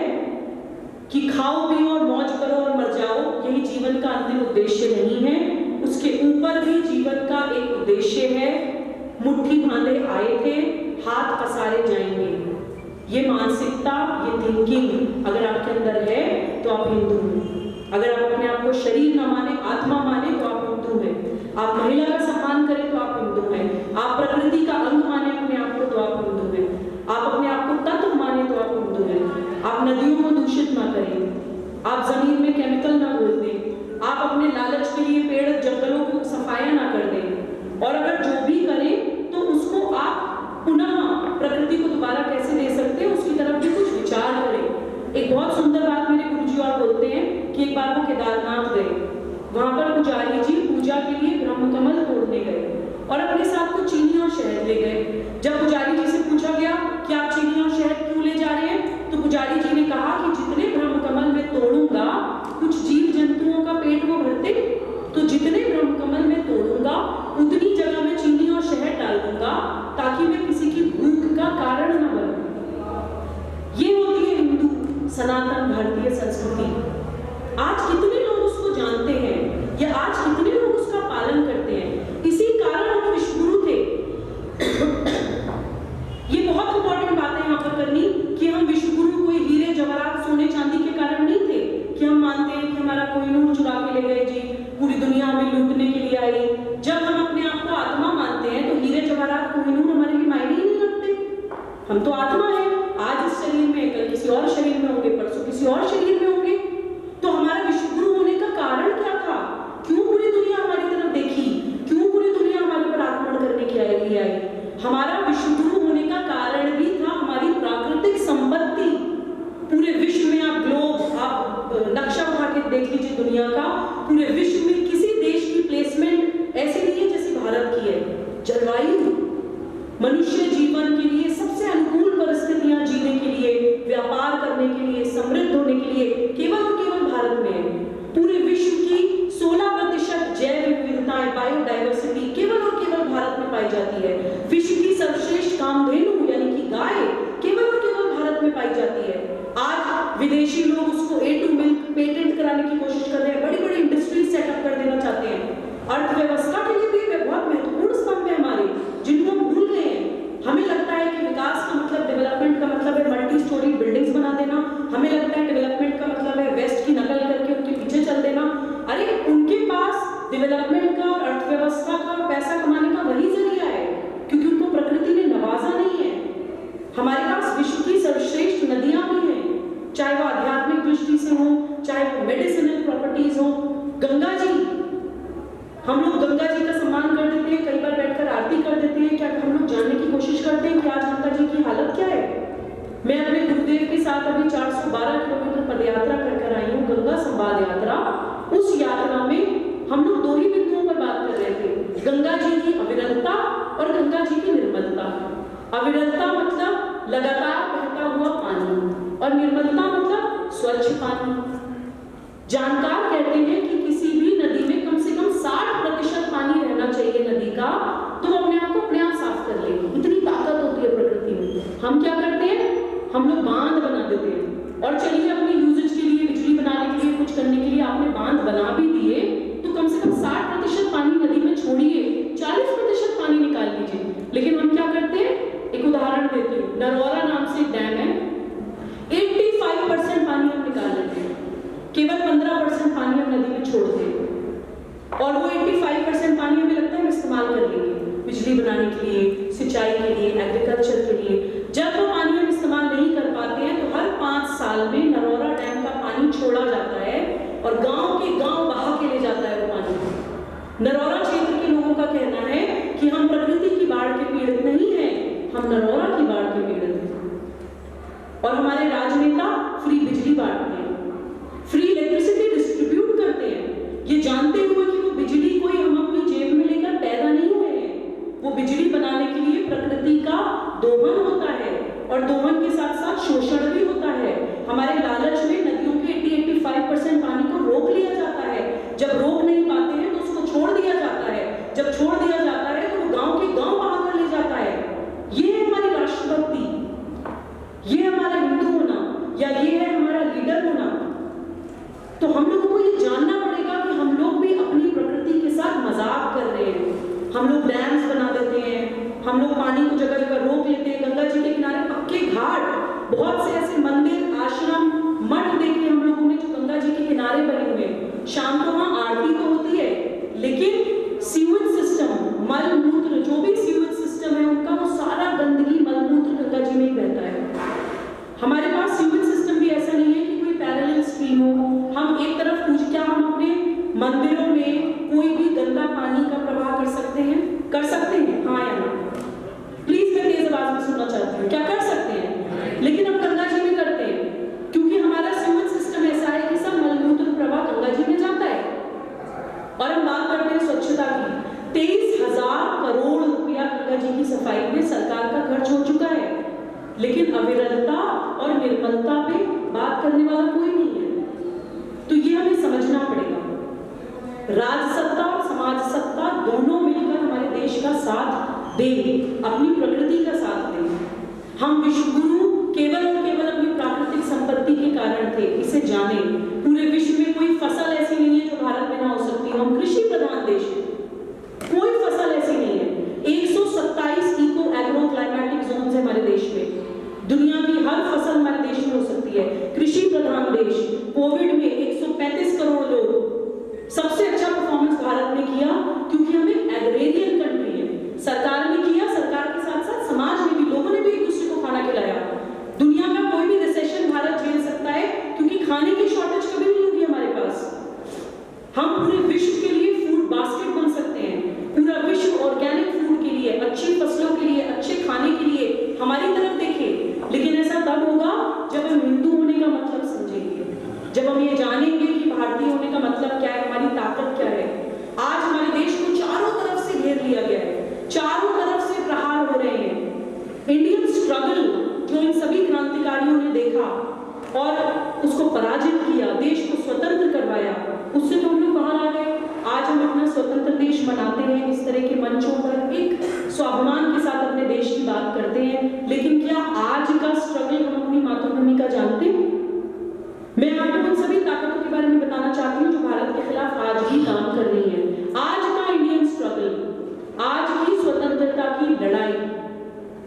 कि खाओ पियो और मौज करो और मर जाओ, यही जीवन का अंतिम उद्देश्य नहीं है। उसके ऊपर भी जीवन का एक उद्देश्य है। मुट्ठी बांधे आए थे, हाथ पसारे जाएंगे। ये मानसिकता, ये थिंकिंग अगर आपके अंदर है तो आप हिंदू हैं। अगर आप अपने आप को शरीर न माने, आत्मा माने तो आप हिंदू हैं। आप महिला का सम्मान करें तो आप हिंदू हैं। आप प्रकृति का अंग माने अपने आप को तो आप हिंदू हैं। आप अपने आप को तत्व माने तो आप हिंदू हैं। आप नदियों को दूषित ना करें, आप जमीन में केमिकल ना घोल दें, आप अपने लालच के लिए पेड़ जंगलों को सफाया ना कर दें, और अगर जो भी करें तो उसको आप पुनः प्रकृति को दोबारा कैसे दे सकते हैं उसकी तरफ भी कुछ विचार करें। एक बहुत सुंदर बात मेरे गुरुजी और बोलते हैं कि एक बार वो केदारनाथ गए, वहां पर पुजारी जी पूजा के लिए ब्रह्मकमल तोड़ने गए और अपने साथ कुछ चीनी और शहद ले गए। जब पुजारी जी से पूछा गया कि आप चीनी और शहद क्यों ले जा रहे हैं, तो पुजारी जी ने कहा कि जितने ब्रह्मकमल मैं तोड़ूंगा, कुछ जीव जंतुओं का पेट वो भरते, तो जितने ब्रह्मकमल मैं तोड़ूंगा उतनी जगह हम तो आत्मा है, आज इस शरीर में, कल किसी और शरीर में होंगे, परसों किसी और शरीर में होंगे। तो हमारा विश्व गुरु होने का कारण क्या था? क्यों पूरी दुनिया हमारी तरफ देखी? क्यों पूरी दुनिया हमारे पर आक्रमण करने के लिए आई? हमारा विश्व गुरु होने का कारण भी था हमारी प्राकृतिक संपत्ति। पूरे विश्व में आप ग्लोब, आप नक्शा उठा के देख लीजिए दुनिया का, पूरे विश्व में किसी देश की प्लेसमेंट ऐसी नहीं है जैसी भारत की है। जलवायु, मनुष्य जीवन के लिए सबसे अनुकूल परिस्थितियां जीने के लिए, व्यापार करने के लिए, समृद्ध होने के लिए केवल और केवल भारत में है। पूरे विश्व की 16% जैव विविधताएं, बायोडाइवर्सिटी केवल और केवल भारत में पाई जाती है। विश्व की सर्वश्रेष्ठ कामधेनु यानी कि गाय केवल और केवल भारत में पाई जाती है। आज विदेशी लोग उसको A2 मिल्क पेटेंट कराने की कोशिश कर रहे हैं, बड़ी बड़ी इंडस्ट्री सेटअप कर देना चाहते हैं। अर्थव्यवस्था के लिए भी बहुत महत्वपूर्ण स्तंभ है हमारे, जिनको हम भूल गए हैं। हमें लगता है कि विकास का मतलब, डेवलपमेंट का मतलब है मल्टी स्टोरी बिल्डिंग्स बना देना। हमें लगता है डेवलपमेंट का मतलब है वेस्ट की नकल करके उनके पीछे चल देना। अरे उनके पास डेवलपमेंट का और अर्थव्यवस्था का और पैसा कमाने का वही जरिया है, क्योंकि उनको प्रकृति ने नवाजा नहीं है। हमारे पास विश्व की सर्वश्रेष्ठ नदियां भी हैं, चाहे वो आध्यात्मिक दृष्टि से हो, चाहे वो मेडिसिनल प्रॉपर्टीज हो। गंगा जी, हम लोग गंगा जी का सम्मान कर देते हैं, कई बार बैठकर आरती कर देते हैं। क्या हम लोग जानने की कोशिश करते हैं कि आज गंगा जी की हालत क्या है? मैं अपने गुरुदेव के साथ अभी 412 किलोमीटर पदयात्रा कर आई हूँ, गंगा संवाद यात्रा। उस यात्रा में हम लोग 2 ही बिंदुओं पर बात कर रहे थे, गंगा जी की अविरलता और गंगा जी की निर्मलता। अविरलता मतलब लगातार बहता हुआ पानी, और निर्मलता मतलब स्वच्छ पानी। जानकार कहते हैं कि किसी भी नदी में कम से कम 60% पानी रहना चाहिए नदी का, तो वो अपने आप को अपने आप साफ कर लेगी। इतनी ताकत होती है प्रकृति में। हम क्या करते हैं? हम लोग बांध बना देते हैं, और चलिए अपने यूजेज के लिए, बिजली बनाने के लिए, कुछ करने के लिए आपने बांध बना भी दिए, तो कम से कम 60% पानी नदी में छोड़िए, 40% पानी निकाल लीजिए। लेकिन हम क्या करते हैं? एक उदाहरण देती हूँ, नरौरा नाम से एक डैम है, 85% पानी हम निकाल लेते हैं, केवल 15% पानी हम नदी में छोड़ते हैं, और वो 85% पानी हमें लगता है हम इस्तेमाल कर लेंगे बिजली बनाने के लिए, सिंचाई के लिए, एग्रीकल्चर के लिए। जब वो पानी हम इस्तेमाल नहीं कर पाते हैं तो हर 5 साल में नरौरा डैम का पानी छोड़ा जाता है, और गांव के गांव बहा के ले जाता है वो पानी। नरौरा क्षेत्र के लोगों का कहना है कि हम प्रकृति की बाढ़ के पीड़ित नहीं हैं, हम नरौरा की बाढ़ के पीड़ित हैं। और हमारे राजनेता फ्री बिजली बांटते हैं, फ्री इलेक्ट्रिसिटी डिस्ट्रीब्यूट करते हैं, ये जानते हुए कि वो बिजली कोई हम अपनी जेब में लेकर पैदा नहीं हुए हैं। वो बिजली बनाने के लिए प्रकृति का दोहन होता है, और दोहन के साथ साथ शोषण भी होता है। हमारे लालच में नदियों के 80-85% पानी को रोक लिया जाता है। जब रोक नहीं पाते हैं तो उसको छोड़ दिया जाता है, जब छोड़ दिया जाता है तो वो गांव के गांव बहाकर ले जाता है। ये है हमारी राष्ट्रभक्ति, ये हमारा हिंदू होना, या ये है हमारा लीडर होना। तो हम लोगों को ये जानना पड़ेगा कि हम लोग भी अपनी प्रकृति के साथ मजाक कर रहे हैं। हम लोग डैम्स बना देते हैं, हम लोग पानी को जगह जगह रोक लेते हैं। गंगा जी के किनारे पक्के घाट, बहुत से ऐसे मंदिर, आश्रम, मठ देखे हम लोगों ने जो गंगा जी के किनारे बने हुए हैं। शाम को वहाँ आरती तो होती है, लेकिन सीवेज सिस्टम, मल मूत्र, जो भी सीवेज सिस्टम है उनका, वो सारा गंदगी मल मूत्र गंगा जी में ही बहता है। हमारे पास सीवेज सिस्टम भी ऐसा नहीं है कि कोई पैरेलल स्ट्रीम हो। हम एक तरफ पूछ, क्या हम अपने मंदिरों में कोई भी गंदा पानी का प्रवाह कर सकते हैं? कर सकते हैं, हाँ या ना? प्लीज मैं तेज आवाज में सुनना चाहती हूँ, क्या कर सकते हैं? लेकिन हम गंगा जी में करते हैं, क्योंकि हमारा सीवेज सिस्टम ऐसा है कि सब मलमूत्र प्रवाह गंगा जी में जाता है। और हम बात करते हैं स्वच्छता की, 23,000 करोड़ रुपया गंगा जी की सफाई में सरकार का खर्च हो चुका है, लेकिन अविरलता और निर्मलता पे बात करने वाला कोई नहीं है। तो ये हमें समझना पड़ेगा। राजसत्ता और समाज सत्ता दोनों मिलकर हमारे देश का साथ दें, अपनी प्रकृति का साथ दें। हम विश्व गुरु केवल और केवल अपनी प्राकृतिक संपत्ति के कारण थे, इसे जाने। पूरे विश्व में कोई फसल ऐसी नहीं है जो भारत में ना हो सकती। हम कृषि प्रधान देश है, कोई फसल ऐसी नहीं है। 127 इको एग्रो क्लाइमेटिक जोन है हमारे देश में। दुनिया की हर फसल हमारे देश में हो सकती है। कृषि प्रधान देश, कोविड में 135 करोड़ लोग, सबसे अच्छा परफॉर्मेंस भारत ने किया, क्योंकि हम एक एग्रेरियन कंट्री है। सरकार ने किया, सरकार के साथ साथ समाज ने भी, लोगों ने भी एक दूसरे को खाना मंचों पर एक स्वाभिमान के साथ अपने देश की बात करते हैं, लेकिन क्या आज का स्ट्रगल हम अपनी मातृभूमि का जानते हैं? मैं आपको उन सभी ताकतों के बारे में बताना चाहती हूँ जो भारत के खिलाफ आज भी काम कर रही हैं। आज का इंडियन स्ट्रगल, आज की स्वतंत्रता की लड़ाई,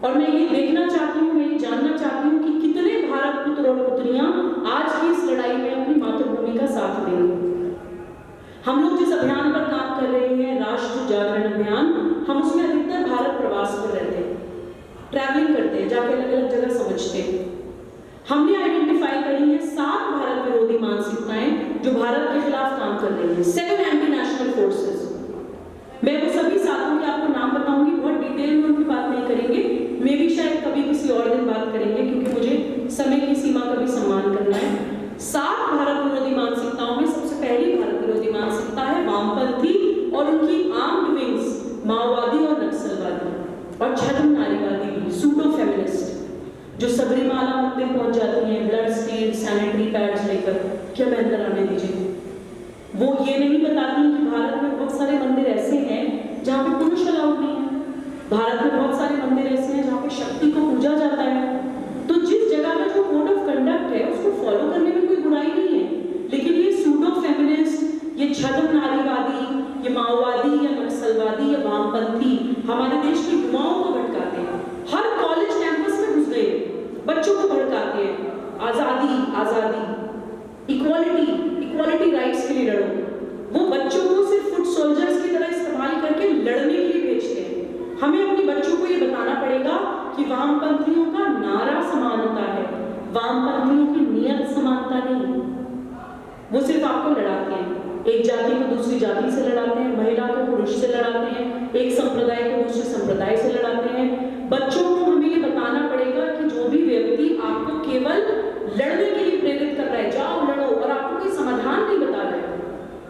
और मैं ये देखना चाहती हूँ, मैं ये जानना चाहती हूँ कि कितने भारत पुत्र और पुत्रियां आज की इस लड़ाई में अपनी मातृभूमि का साथ देंगे। हम लोग जिस अभियान पर काम कर रहे हैं, राष्ट्र जागरण अभियान, हम उसमें अधिकतर भारत प्रवास पर रहते हैं, ट्रैवलिंग करते हैं, जाके अलग अलग जगह समझते हैं। हमने आइडेंटिफाई करी है 7 भारत विरोधी मानसिकताएं जो भारत के खिलाफ काम कर रही हैं, 7 एंटी नेशनल फोर्सेस। मैं वो सभी सातों के आपको नाम बताऊंगी, बहुत डिटेल में उनकी बात नहीं करेंगे, मे भी शायद कभी किसी और दिन बात करेंगे, क्योंकि मुझे समय की सीमा का भी सम्मान करना है। 7 भारत विरोधी मानसिकताओं में सबसे पहली भारत विरोधी मानसिकता है वामपंथी और उनकी आर्म्ड विंग्स, माओवादी और नक्सलवादी, और छद्म नारीवादी भी, सूडो फेमिनिस्ट, जो सबरीमाला मंदिर पहुंच जाती हैं ब्लड स्टेन सैनिटरी पैड्स लेकर, क्या मैं अंदर आने दीजिए। वो ये नहीं बताती कि भारत में बहुत सारे मंदिर ऐसे हैं जहाँ पे पुरुष अलाउड नहीं है, भारत में बहुत सारे मंदिर ऐसे हैं जहाँ पे शक्ति को पूजा जाता है। तो जिस जगह का जो कोड ऑफ कंडक्ट है उसको फॉलो करने में कोई बुराई नहीं है, लेकिन ये सूडो फेमिनिस्ट, ये छद्म नारीवादी, ये माओवादी या नक्सलवादी या वामपंथी हमारे देश के युवाओं को भटकाते हैं, हर कॉलेज कैंपस में घुस गए, बच्चों को भड़काते हैं, आजादी आजादी, इक्वालिटी इक्वालिटी राइट्स के लिए लड़ो। वो बच्चों को सिर्फ फुट सोल्जर्स की तरह इस्तेमाल करके लड़ने के लिए भेजते हैं। हमें अपने बच्चों को ये बताना पड़ेगा कि वामपंथियों का नारा समानता है, वामपंथियों की नियत समानता नहीं। वो सिर्फ आपको लड़ाते हैं, एक जाति को दूसरी जाति से लड़ाते हैं, महिला को पुरुष से लड़ाते हैं, एक संप्रदाय को दूसरे संप्रदाय से लड़ाते हैं। बच्चों को हमें ये बताना पड़ेगा कि जो भी व्यक्ति आपको केवल लड़ने के लिए प्रेरित कर रहा है, जाओ लड़ो, और आपको कोई समाधान नहीं बता रहा है,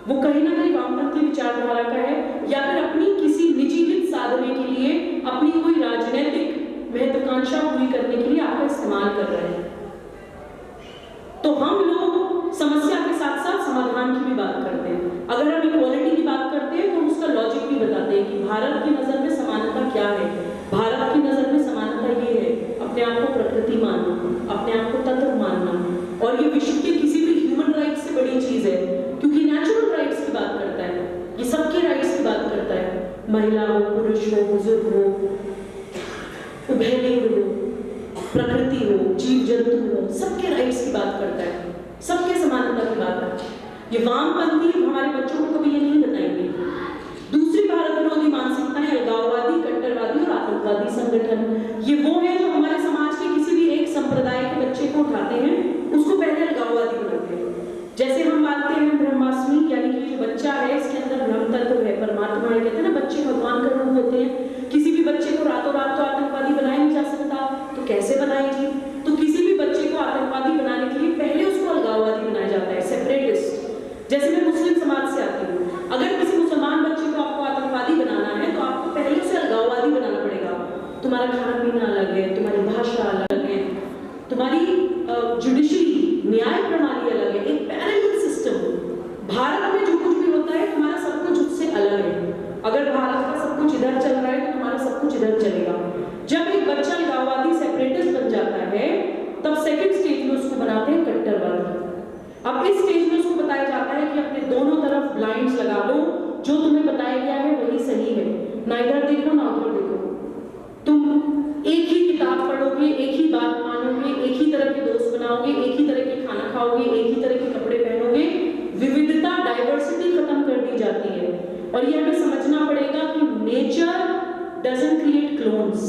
वो कहीं ना कहीं वामपंथी विचारधारा का है, या फिर अपनी किसी निजी हित साधने के लिए, अपनी कोई राजनीतिक महत्वाकांक्षा पूरी करने के लिए आपका इस्तेमाल कर रहे हैं। तो हम लोग समस्या के साथ साथ समाधान की भी बात करते हैं। अगर हम इक्वालिटी की बात करते हैं तो उसका लॉजिक भी बताते हैं कि भारत की नजर में समानता क्या है। भारत की नजर में समानता ये है अपने आप को प्रकृति मानना, अपने आप को तत्व मानना, और ये विश्व के किसी भी ह्यूमन राइट्स से बड़ी चीज है, क्योंकि नेचुरल राइट्स की बात करता है, ये सबके राइट्स की बात करता है, महिला हो, पुरुष हो, बुजुर्ग हो, उभयलिंग हो, प्रकृति हो, जीव जंतु हो, सबके राइट्स की बात करता है, सबके समानता की बात करता है। ये वामपंथी हमारे बच्चों को कभी ये नहीं बताएंगे। दूसरी भारत विरोधी मानसिकता है अलगाववादी, कट्टरवादी और आतंकवादी संगठन। ये वो है जो हमारे समाज के किसी भी एक संप्रदाय के बच्चे को उठाते हैं, उसको पहले अलगाववादी बनाते हैं। जैसे हम मानते हैं ब्रह्मास्मि, यानी कि जो बच्चा है इसके अंदर ब्रह्म तत्व है, परमात्मा है, कहते हैं ना बच्चे भगवान का रूप होते हैं। किसी भी बच्चे को रातों रात तो आतंकवादी बनाया नहीं जा सकता, तो कैसे बनाए जी? तो किसी भी बच्चे को आतंकवादी बनाने के लिए पहले उसको अलगाववादी बनाया जाता है, सेपरेटिस्ट। जैसे मैं मुस्लिम समाज से आती हूँ, अगर किसी मुसलमान बच्चे को आपको आतंकवादी बनाना है तो आपको पहले उसे अलगाववादी बनाना पड़ेगा। तुम्हारा खाना पीना अलग है, तुम्हारी भाषा अलग है, तुम्हारी जुडिशरी न्याय प्रणाली अलग है, एक पैरेलल सिस्टम। भारत में जो कुछ भी होता है तुम्हारा सब कुछ उससे अलग है। अगर भारत का सब कुछ इधर चल रहा है तो तुम्हारा सब कुछ इधर चलेगा। जब एक बच्चा अलगाववादी सेपरेटिस्ट बन जाता है तब सेकंड स्टेज में उसको बनाते हैं कट्टरवादी। अब इस स्टेज में उसको बताया जाता है कि अपने दोनों तरफ ब्लाइंड्स लगा लो, जो तुम्हें बताया गया है वही सही है, ना इधर देखो ना उधर देखो। तुम एक ही किताब पढ़ोगे, एक ही बात मानोगे, एक ही तरह के दोस्त बनाओगे, एक ही तरह के खाना खाओगे, एक ही तरह के कपड़े पहनोगे। विविधता, डाइवर्सिटी खत्म कर दी जाती है। और ये हमें समझना पड़ेगा कि नेचर डजंट क्रिएट क्लोन्स,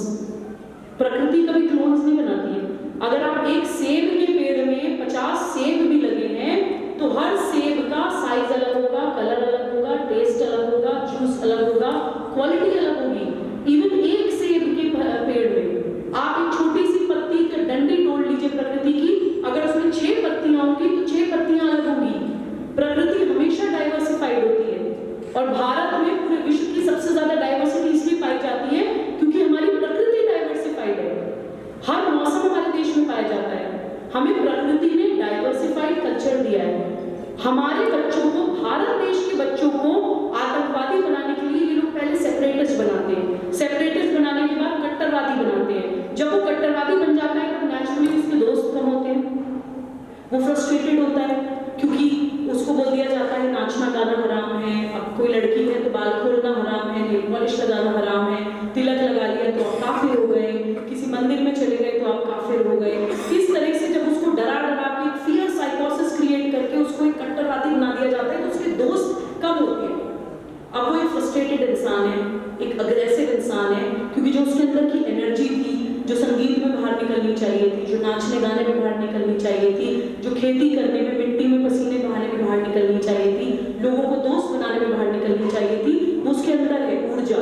प्रकृति कभी क्लोन्स नहीं बनाती है। अगर आप एक सेब के पेड़ में 50 सेब भी लगे हैं तो हर सेब का साइज अलग होगा, कलर अलग होगा, टेस्ट अलग होगा, जूस अलग होगा, क्वालिटी अलग होगी। इवन एक सेब के पेड़ में आप एक छोटी सी पत्ती का डंडी तोड़ लीजिए प्रकृति की, अगर उसमें 6 पत्तियां होंगी तो 6 पत्तियां अलग होंगी। प्रकृति हमेशा डाइवर्सिफाइड होती है, और भारत में पूरे विश्व की सबसे ज्यादा डाइवर्सिटी इसलिए पाई जाती है क्योंकि हमारी प्रकृति डाइवर्सिफाइड है। हर मौसम हमारे देश में पाया जाता है। हमें प्रकृति ने डाइवर्सिफाइड कल्चर दिया है। हमारे बच्चों को, भारत देश के बच्चों को आतंकवादी बनाने के लिए ये लोग पहले सेपरेटिस्ट बना फ्रस्ट्रेटेड होता है क्योंकि उसको बोल दिया जाता है नाचना गाना हराम है, अब कोई लड़की है तो बाल खोलना हराम है, नेल पॉलिश लगाना हराम है, तिलक लगा लिया तो आप काफिर हो गए, किसी मंदिर में चले गए तो आप काफिर हो गए। इस तरह से जब उसको डरा डरा के फियर साइकोसिस क्रिएट करके उसको एक कट्टरवादी बना दिया जाता है तो उसके दोस्त कम होते हैं। अब वो एक फ्रस्ट्रेटेड इंसान है, एक अग्रेसिव इंसान है, क्योंकि जो उसके अंदर की एनर्जी थी, जो संगीत में बाहर निकलनी चाहिए थी, जो नाचने गाने में बाहर निकलनी चाहिए थी, जो खेती करने में, मिट्टी में पसीने बहाने में बाहर निकलनी चाहिए थी, लोगों को दोस्त बनाने में बाहर निकलनी चाहिए थी, वो उसके अंदर है ऊर्जा।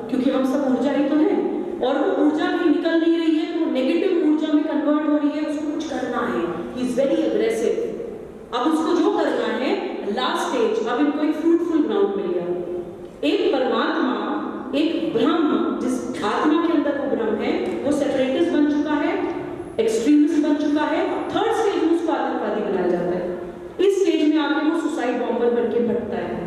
क्योंकि हम सब ऊर्जा ही तो हैं, और वो ऊर्जा भी निकल नहीं रही है तो नेगेटिव ऊर्जा में कन्वर्ट हो रही है। उसको कुछ करना है, ही इज वेरी अग्रेसिव। अब उसको जो करना है, लास्ट स्टेज, अब इनको एक फ्रूटफुल ग्राउंड मिल गया। एक परमात्मा, एक ब्रह्म, जिस आत्मा के अंदर वो ब्रह्म है, वो सेपरेटिस्ट बन चुका है, एक्सट्रीमिस्ट बन चुका है। थर्ड स्टेज में उसको आतंकवादी बनाया जाता है। इस स्टेज में आके वो सुसाइड बॉम्बर बन के भटकता है।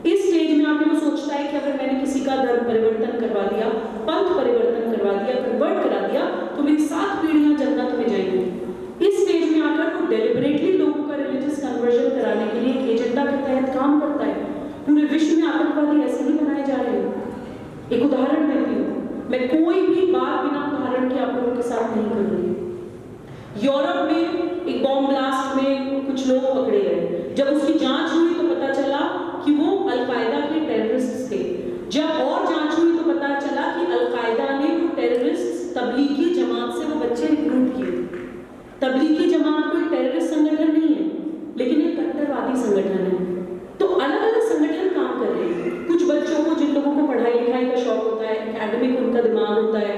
इस स्टेज में आके वो सोचता है कि अगर मैंने किसी का धर्म परिवर्तन करवा दिया, पंथ परिवर्तन करवा दिया, कन्वर्ट करा दिया, तो मेरी 7 पीढ़ियां जन्नत में जाएंगी। इस स्टेज में आकर वो डेलिबरेटली लोगों का रिलीजियस कन्वर्जन कराने के लिए एक एजेंडा के तहत काम करता है। पूरे विश्व में आतंकवादी ऐसे ही बनाए जा रहे हैं। एक उदाहरण देती हूँ, मैं कोई भी बात बिना उदाहरण के आप लोगों के साथ नहीं कर रही। यूरोप में एक बॉम्ब ब्लास्ट में कुछ लोग पकड़े गए। जब उसकी जांच हुई तो पता चला कि वो अल-कायदा के टेररिस्ट थे। जब और जांच हुई तो पता चला कि अल-कायदा ने वो टेररिस्ट तबलीगी जमात से वो बच्चे रिक्रूट किए। तबलीगी जमात कोई टेररिस्ट संगठन नहीं है, लेकिन एक कट्टरवादी संगठन है। तो अलग अलग संगठन काम कर रहे हैं। कुछ बच्चों को, जिन लोगों को पढ़ाई लिखाई का शौक होता है, एकेडमिक उनका दिमाग होता है,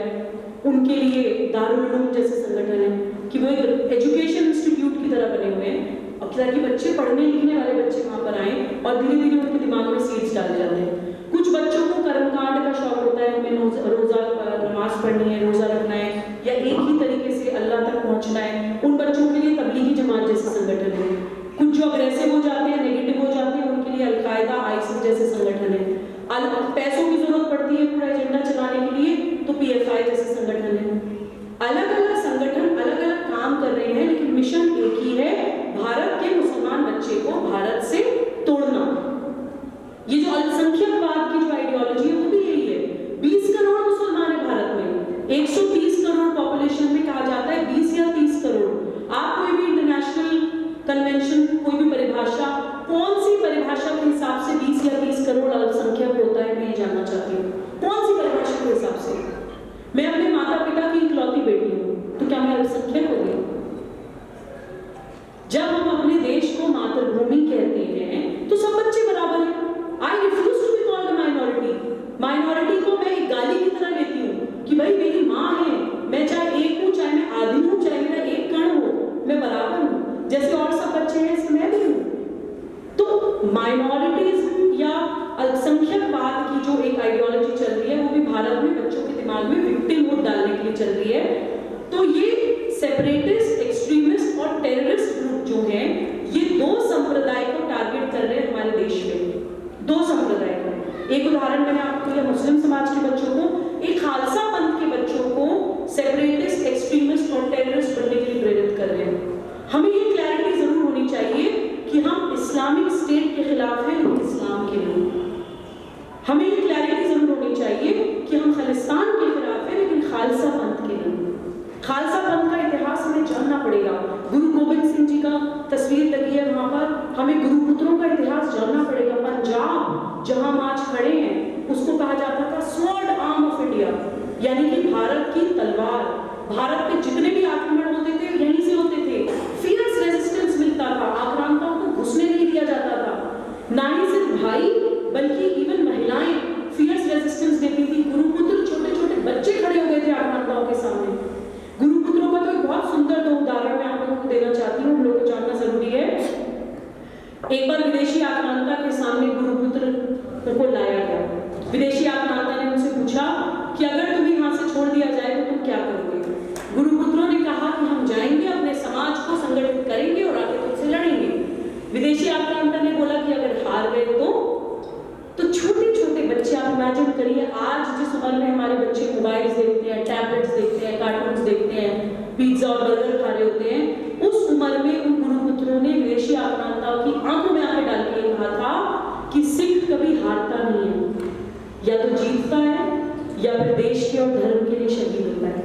उनके लिए दारुल उलूम जैसे संगठन है कि वो एक एजुकेशन इंस्टीट्यूट की तरह बने हुए हैं, और ताकि बच्चे पढ़ने लिखने वाले बच्चे वहाँ पर आए और धीरे धीरे उनके दिमाग में सीड्स डाले जाते हैं। कुछ बच्चों को कर्मकांड का शौक होता है, हमें रोजा नमाज पढ़नी है, रोजा रखना है, या एक ही तरीके से अल्लाह तक पहुँचना है। उन बच्चों के लिए तबलीगी जमात जैसे संगठन है। कुछ जो अग्रेसिव हो जाते हैं, नेगेटिव हो जाते हैं, उनके लिए अल-कायदा, आईसिस जैसे संगठन है। पैसों की जरूरत पड़ती है पूरा एजेंडा चलाने के लिए, तो पीएफआई जैसे संगठन है। अलग अलग संगठन अलग अलग काम कर रहे हैं, लेकिन मिशन एक ही है, भारत के मुसलमान बच्चे को भारत से तोड़ना। ये जो अल्पसंख्यकवाद की जो आइडियोलॉजी है वो भी यही है। 20 करोड़ मुसलमान है भारत में, 130 करोड़ पॉपुलेशन में कहा जाता है 20 या 30 करोड़। आप कोई भी इंटरनेशनल कन्वेंशन, कोई भी परिभाषा, कौन सी परिभाषा के हिसाब से 20 या 30 करोड़ अल्पसंख्यक होता है, मैं ये जानना चाहती हूँ। कौन सी परिभाषा के हिसाब से? मैं अपने माता पिता की इकलौती बेटी हूँ, तो क्या मैं अल्पसंख्यक हो गई? जब हम अपने देश को मातृभूमि कहते हैं तो सब बच्चे बराबर हैं। I refuse to be called minority. Minority को मैं एक गाली की तरह लेती हूँ कि भाई मेरी माँ है, मैं चाहे एक हूँ, चाहे मैं आधी हूँ, चाहे मेरा एक कण हो, मैं बराबर हूँ, जैसे और सब बच्चे हैं ऐसे मैं भी हूँ। तो माइनॉरिटीज या अल्पसंख्यकवाद की जो एक आइडियोलॉजी चल रही है, वो भी भारत में बच्चों के दिमाग में विक्टिमहुड डालने के लिए चल रही है। तो ये सेपरेटिस्ट, एक्सट्रीमिस्ट और टेररिस्ट ग्रुप जो है, ये 2 संप्रदाय को टारगेट कर रहे हैं हमारे देश में। 2 संप्रदाय को। एक उदाहरण मैंने आपको दिया, मुस्लिम समाज के बच्चों को, एक खालसा पंथ के बच्चों को सेपरेटिस्ट, एक्सट्रीमिस्ट और टेररिस्ट बनने के लिए प्रेरित कर रहे हैं। हमें ये क्लैरिटी जरूर होनी चाहिए कि हम इस्लामिक स्टेट के खिलाफ हैं, लेकिन इस्लाम के लिए। हमें ये क्लैरिटी जरूर होनी चाहिए कि हम खालिस्तान के खिलाफ हैं, लेकिन खालसा पंथ के लिए। खालसा पंथ का इतिहास हमें जानना पड़ेगा। गुरु गोबिंद सिंह जी का तस्वीर लगी है वहां पर, हमें गुरुपुत्रों का इतिहास जानना पड़ेगा। पंजाब जहां आज खड़े हैं, उसको कहा जाता था स्वॉर्ड आर्म ऑफ इंडिया, यानी कि भारत की तलवार। भारत पे जितने भी आक्रमण होते थे यहीं से होते थे। फियर्स रेजिस्टेंस मिलता था, आक्रांताओं को घुसने नहीं दिया जाता था। ना ही सिर्फ भाई बल्कि इवन महिलाएं फियर्स रेजिस्टेंस देती थी। गुरुपुत्र, छोटे छोटे बच्चे खड़े हो गए थे आक्रांताओं के सामने। गुरुपुत्रों का तो एक बहुत सुंदर 2 उदाहरण मैं आप लोगों को देना चाहती हूँ, हम लोगों को जानना जरूरी है। एक बार विदेशी आक्रांता के सामने गुरुपुत्र को लाया गया। विदेशी आक्रांता ने उनसे पूछा कि अगर तुम्हें यहाँ से छोड़ दिया जाए तो तुम क्या करोगे? गुरुपुत्रों ने कहा कि हम जाएंगे, अपने समाज को संगठित करेंगे और आगे तुमसे लड़ेंगे। विदेशी आक्रांता ने बोला कि अगर हार गए तो छोटे छोटे बच्चे, आप इमेजिन करिए, आज जिस उम्र में हमारे बच्चे मोबाइल देखते हैं, टैबलेट्स देखते हैं, कार्टून्स देखते हैं, पिज्जा और बर्गर खा रहे होते हैं, उस उम्र में उन गुरुपुत्रों ने अपने देश के और धर्म के लिए शहीद होता है।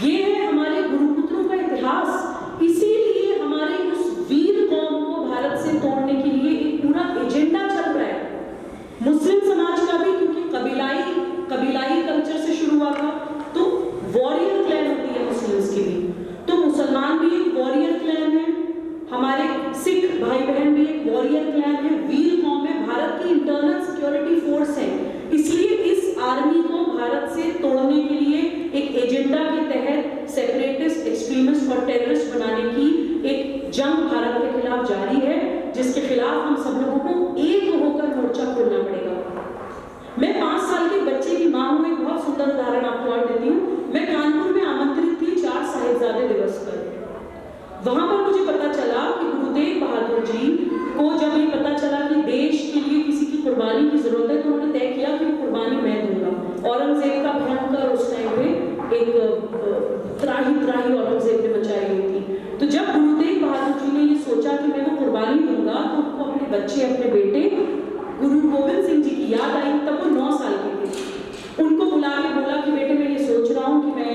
ये है हमारे गुरुपुत्रों का इतिहास। इसीलिए हमारे उस वीर कौम को भारत से तोड़ने के लिए एक पूरा एजेंडा चल रहा है। मुस्लिम समाज का भी, क्योंकि कबीलाई कल्चर से शुरू हुआ था, तो वॉरियर क्लैन होती है मुस्लिम्स की भी, तो मुसलमान भी एक वॉरियर क्लैन है, हमारे सिख भाई बहन भी एक वॉरियर क्लैन है, वीर कौम है, भारत की इंटरनल सिक्योरिटी फोर्स है। इसलिए इस आर्मी को भारत से तोड़ने के लिए एक एजेंडा के तहत सेपरेटिस्ट, एक्सट्रीमिस्ट और टेररिस्ट बनाने की एक जंग भारत के खिलाफ जारी है, जिसके खिलाफ हम सब लोगों को एक होकर मोर्चा खोलना पड़ेगा। मैं 5 साल के बच्चे की मां हूं। एक बहुत सुंदर उदाहरण आपको और देती हूँ। मैं कानपुर में आमंत्रित थी 4 साहिबजादे दिवस पर। वहां पर मुझे पता चला कि गुरु तेग बहादुर जी को जब ये पता चला कि देश के लिए किसी की कुर्बानी की जरूरत है, तो उन्होंने तय किया कि वो कुर्बानी मैं दूंगा। औरंगजेब का भयंकर उस टाइम पे एक त्राही औरंगजेब ने मचाई हुई थी। तो जब गुरु तेग बहादुर जी ने ये सोचा कि मैं वो कुर्बानी दूंगा, तो उनको अपने बच्चे, अपने बेटे गुरु गोविंद सिंह जी की याद आई। तब वो 9 साल के थे। उनको बुला के बोला कि बेटे मैं ये सोच रहा हूँ कि मैं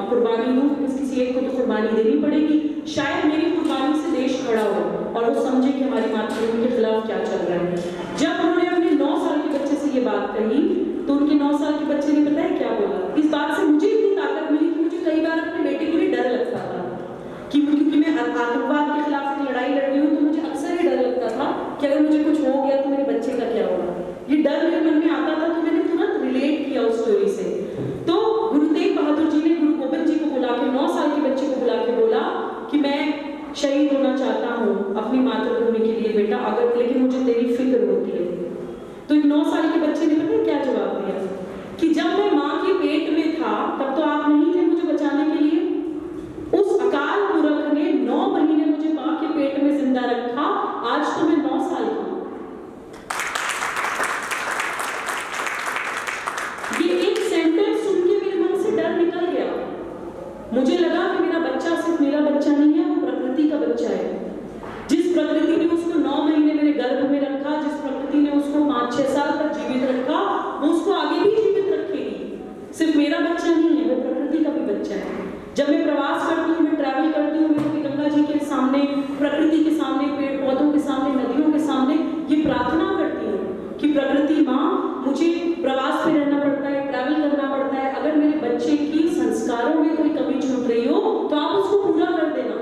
कुर्बानी दूं, किसी एक को तो कुर्बानी देनी पड़ेगी, शायद मेरी कुर्बानी से देश खड़ा हो और वो समझे कि हमारी मातृभूमि के खिलाफ क्या चल रहा है। जब उन्होंने अपने 9 साल के बच्चे से ये बात कही, तो उनके 9 साल के बच्चे ने पता है क्या बोला? इस बात से मुझे इतनी ताकत मिली कि मुझे कई बार अपने बेटे के लिए डर लगता था कि क्योंकि मैं आतंकवाद के खिलाफ एक लड़ाई लड़ रही हूँ, तो मुझे अक्सर ही डर लगता था कि अगर मुझे कुछ हो गया तो मेरे बच्चे का क्या होगा। ये डर मेरे मन में आता था, तो मैंने तुरंत रिलेट किया उस स्टोरी से। तो गुरु तेग बहादुर जी ने गुरु गोविंद जी को बुला के, 9 साल के बच्चे को बुला के बोला कि मैं शहीद होना चाहता हूँ अपनी मातृभूमि के लिए बेटा, अगर लेकिन मुझे तेरी फिक्र होती है। तो एक 9 साल के बच्चे ने पता है क्या जवाब दिया? कि जब मैं माँ के पेट में था तब तो आप नहीं थे मुझे बचाने के लिए। उस अकाल पुरख ने 9 महीने मुझे माँ के पेट में जिंदा रखा, आज तो मैं 9 साल का हूँ। ये एक सेंटेंस सुन के मेरे मन से डर निकल गया। मुझे लगा कि मेरा बच्चा सिर्फ मेरा बच्चा नहीं है, वो प्रकृति का बच्चा है। जिस प्रकृति ने उसको 9 महीने मेरे गर्भ में रखा, जिस प्रकृति ने उसको 5-6 साल तक जीवित रखा, वो उसको आगे भी जीवित रखेगी। सिर्फ मेरा बच्चा नहीं है, वो प्रकृति का भी बच्चा है। जब मैं प्रवास करती हूँ, मैं ट्रैवल करती हूँ, मैं कभी गंगा जी के सामने, प्रकृति के सामने, पेड़ पौधों के सामने, नदियों के सामने ये प्रार्थना करती हूँ कि प्रकृति माँ, मुझे प्रवास पे रहना पड़ता है, ट्रैवल करना पड़ता है, अगर मेरे बच्चे की संस्कारों में कोई कमी छूट रही हो तो आप उसको पूरा कर देना।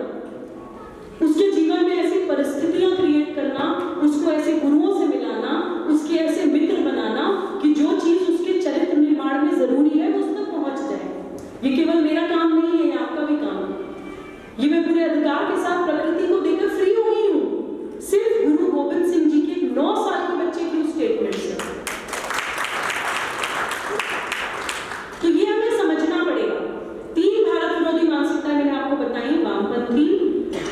उसके जीवन में ऐसी परिस्थितियां क्रिएट करना, उसको ऐसे गुरुओं से मिलाना, उसके ऐसे मित्र बनाना कि जो चीज उसके चरित्र निर्माण में जरूरी है वो उस तक पहुंच जाए। ये केवल मेरा काम नहीं है, ये आपका भी काम है। ये मैं पूरे अधिकार के साथ प्रकृति को देकर फ्री हो गई हूँ, सिर्फ गुरु गोविंद सिंह जी के 9 साल के बच्चे की स्टेटमेंट से। तो ये हमें समझना पड़ेगा। 3 भारत विरोधी मानसिकता मैंने आपको बताई, वामपंथी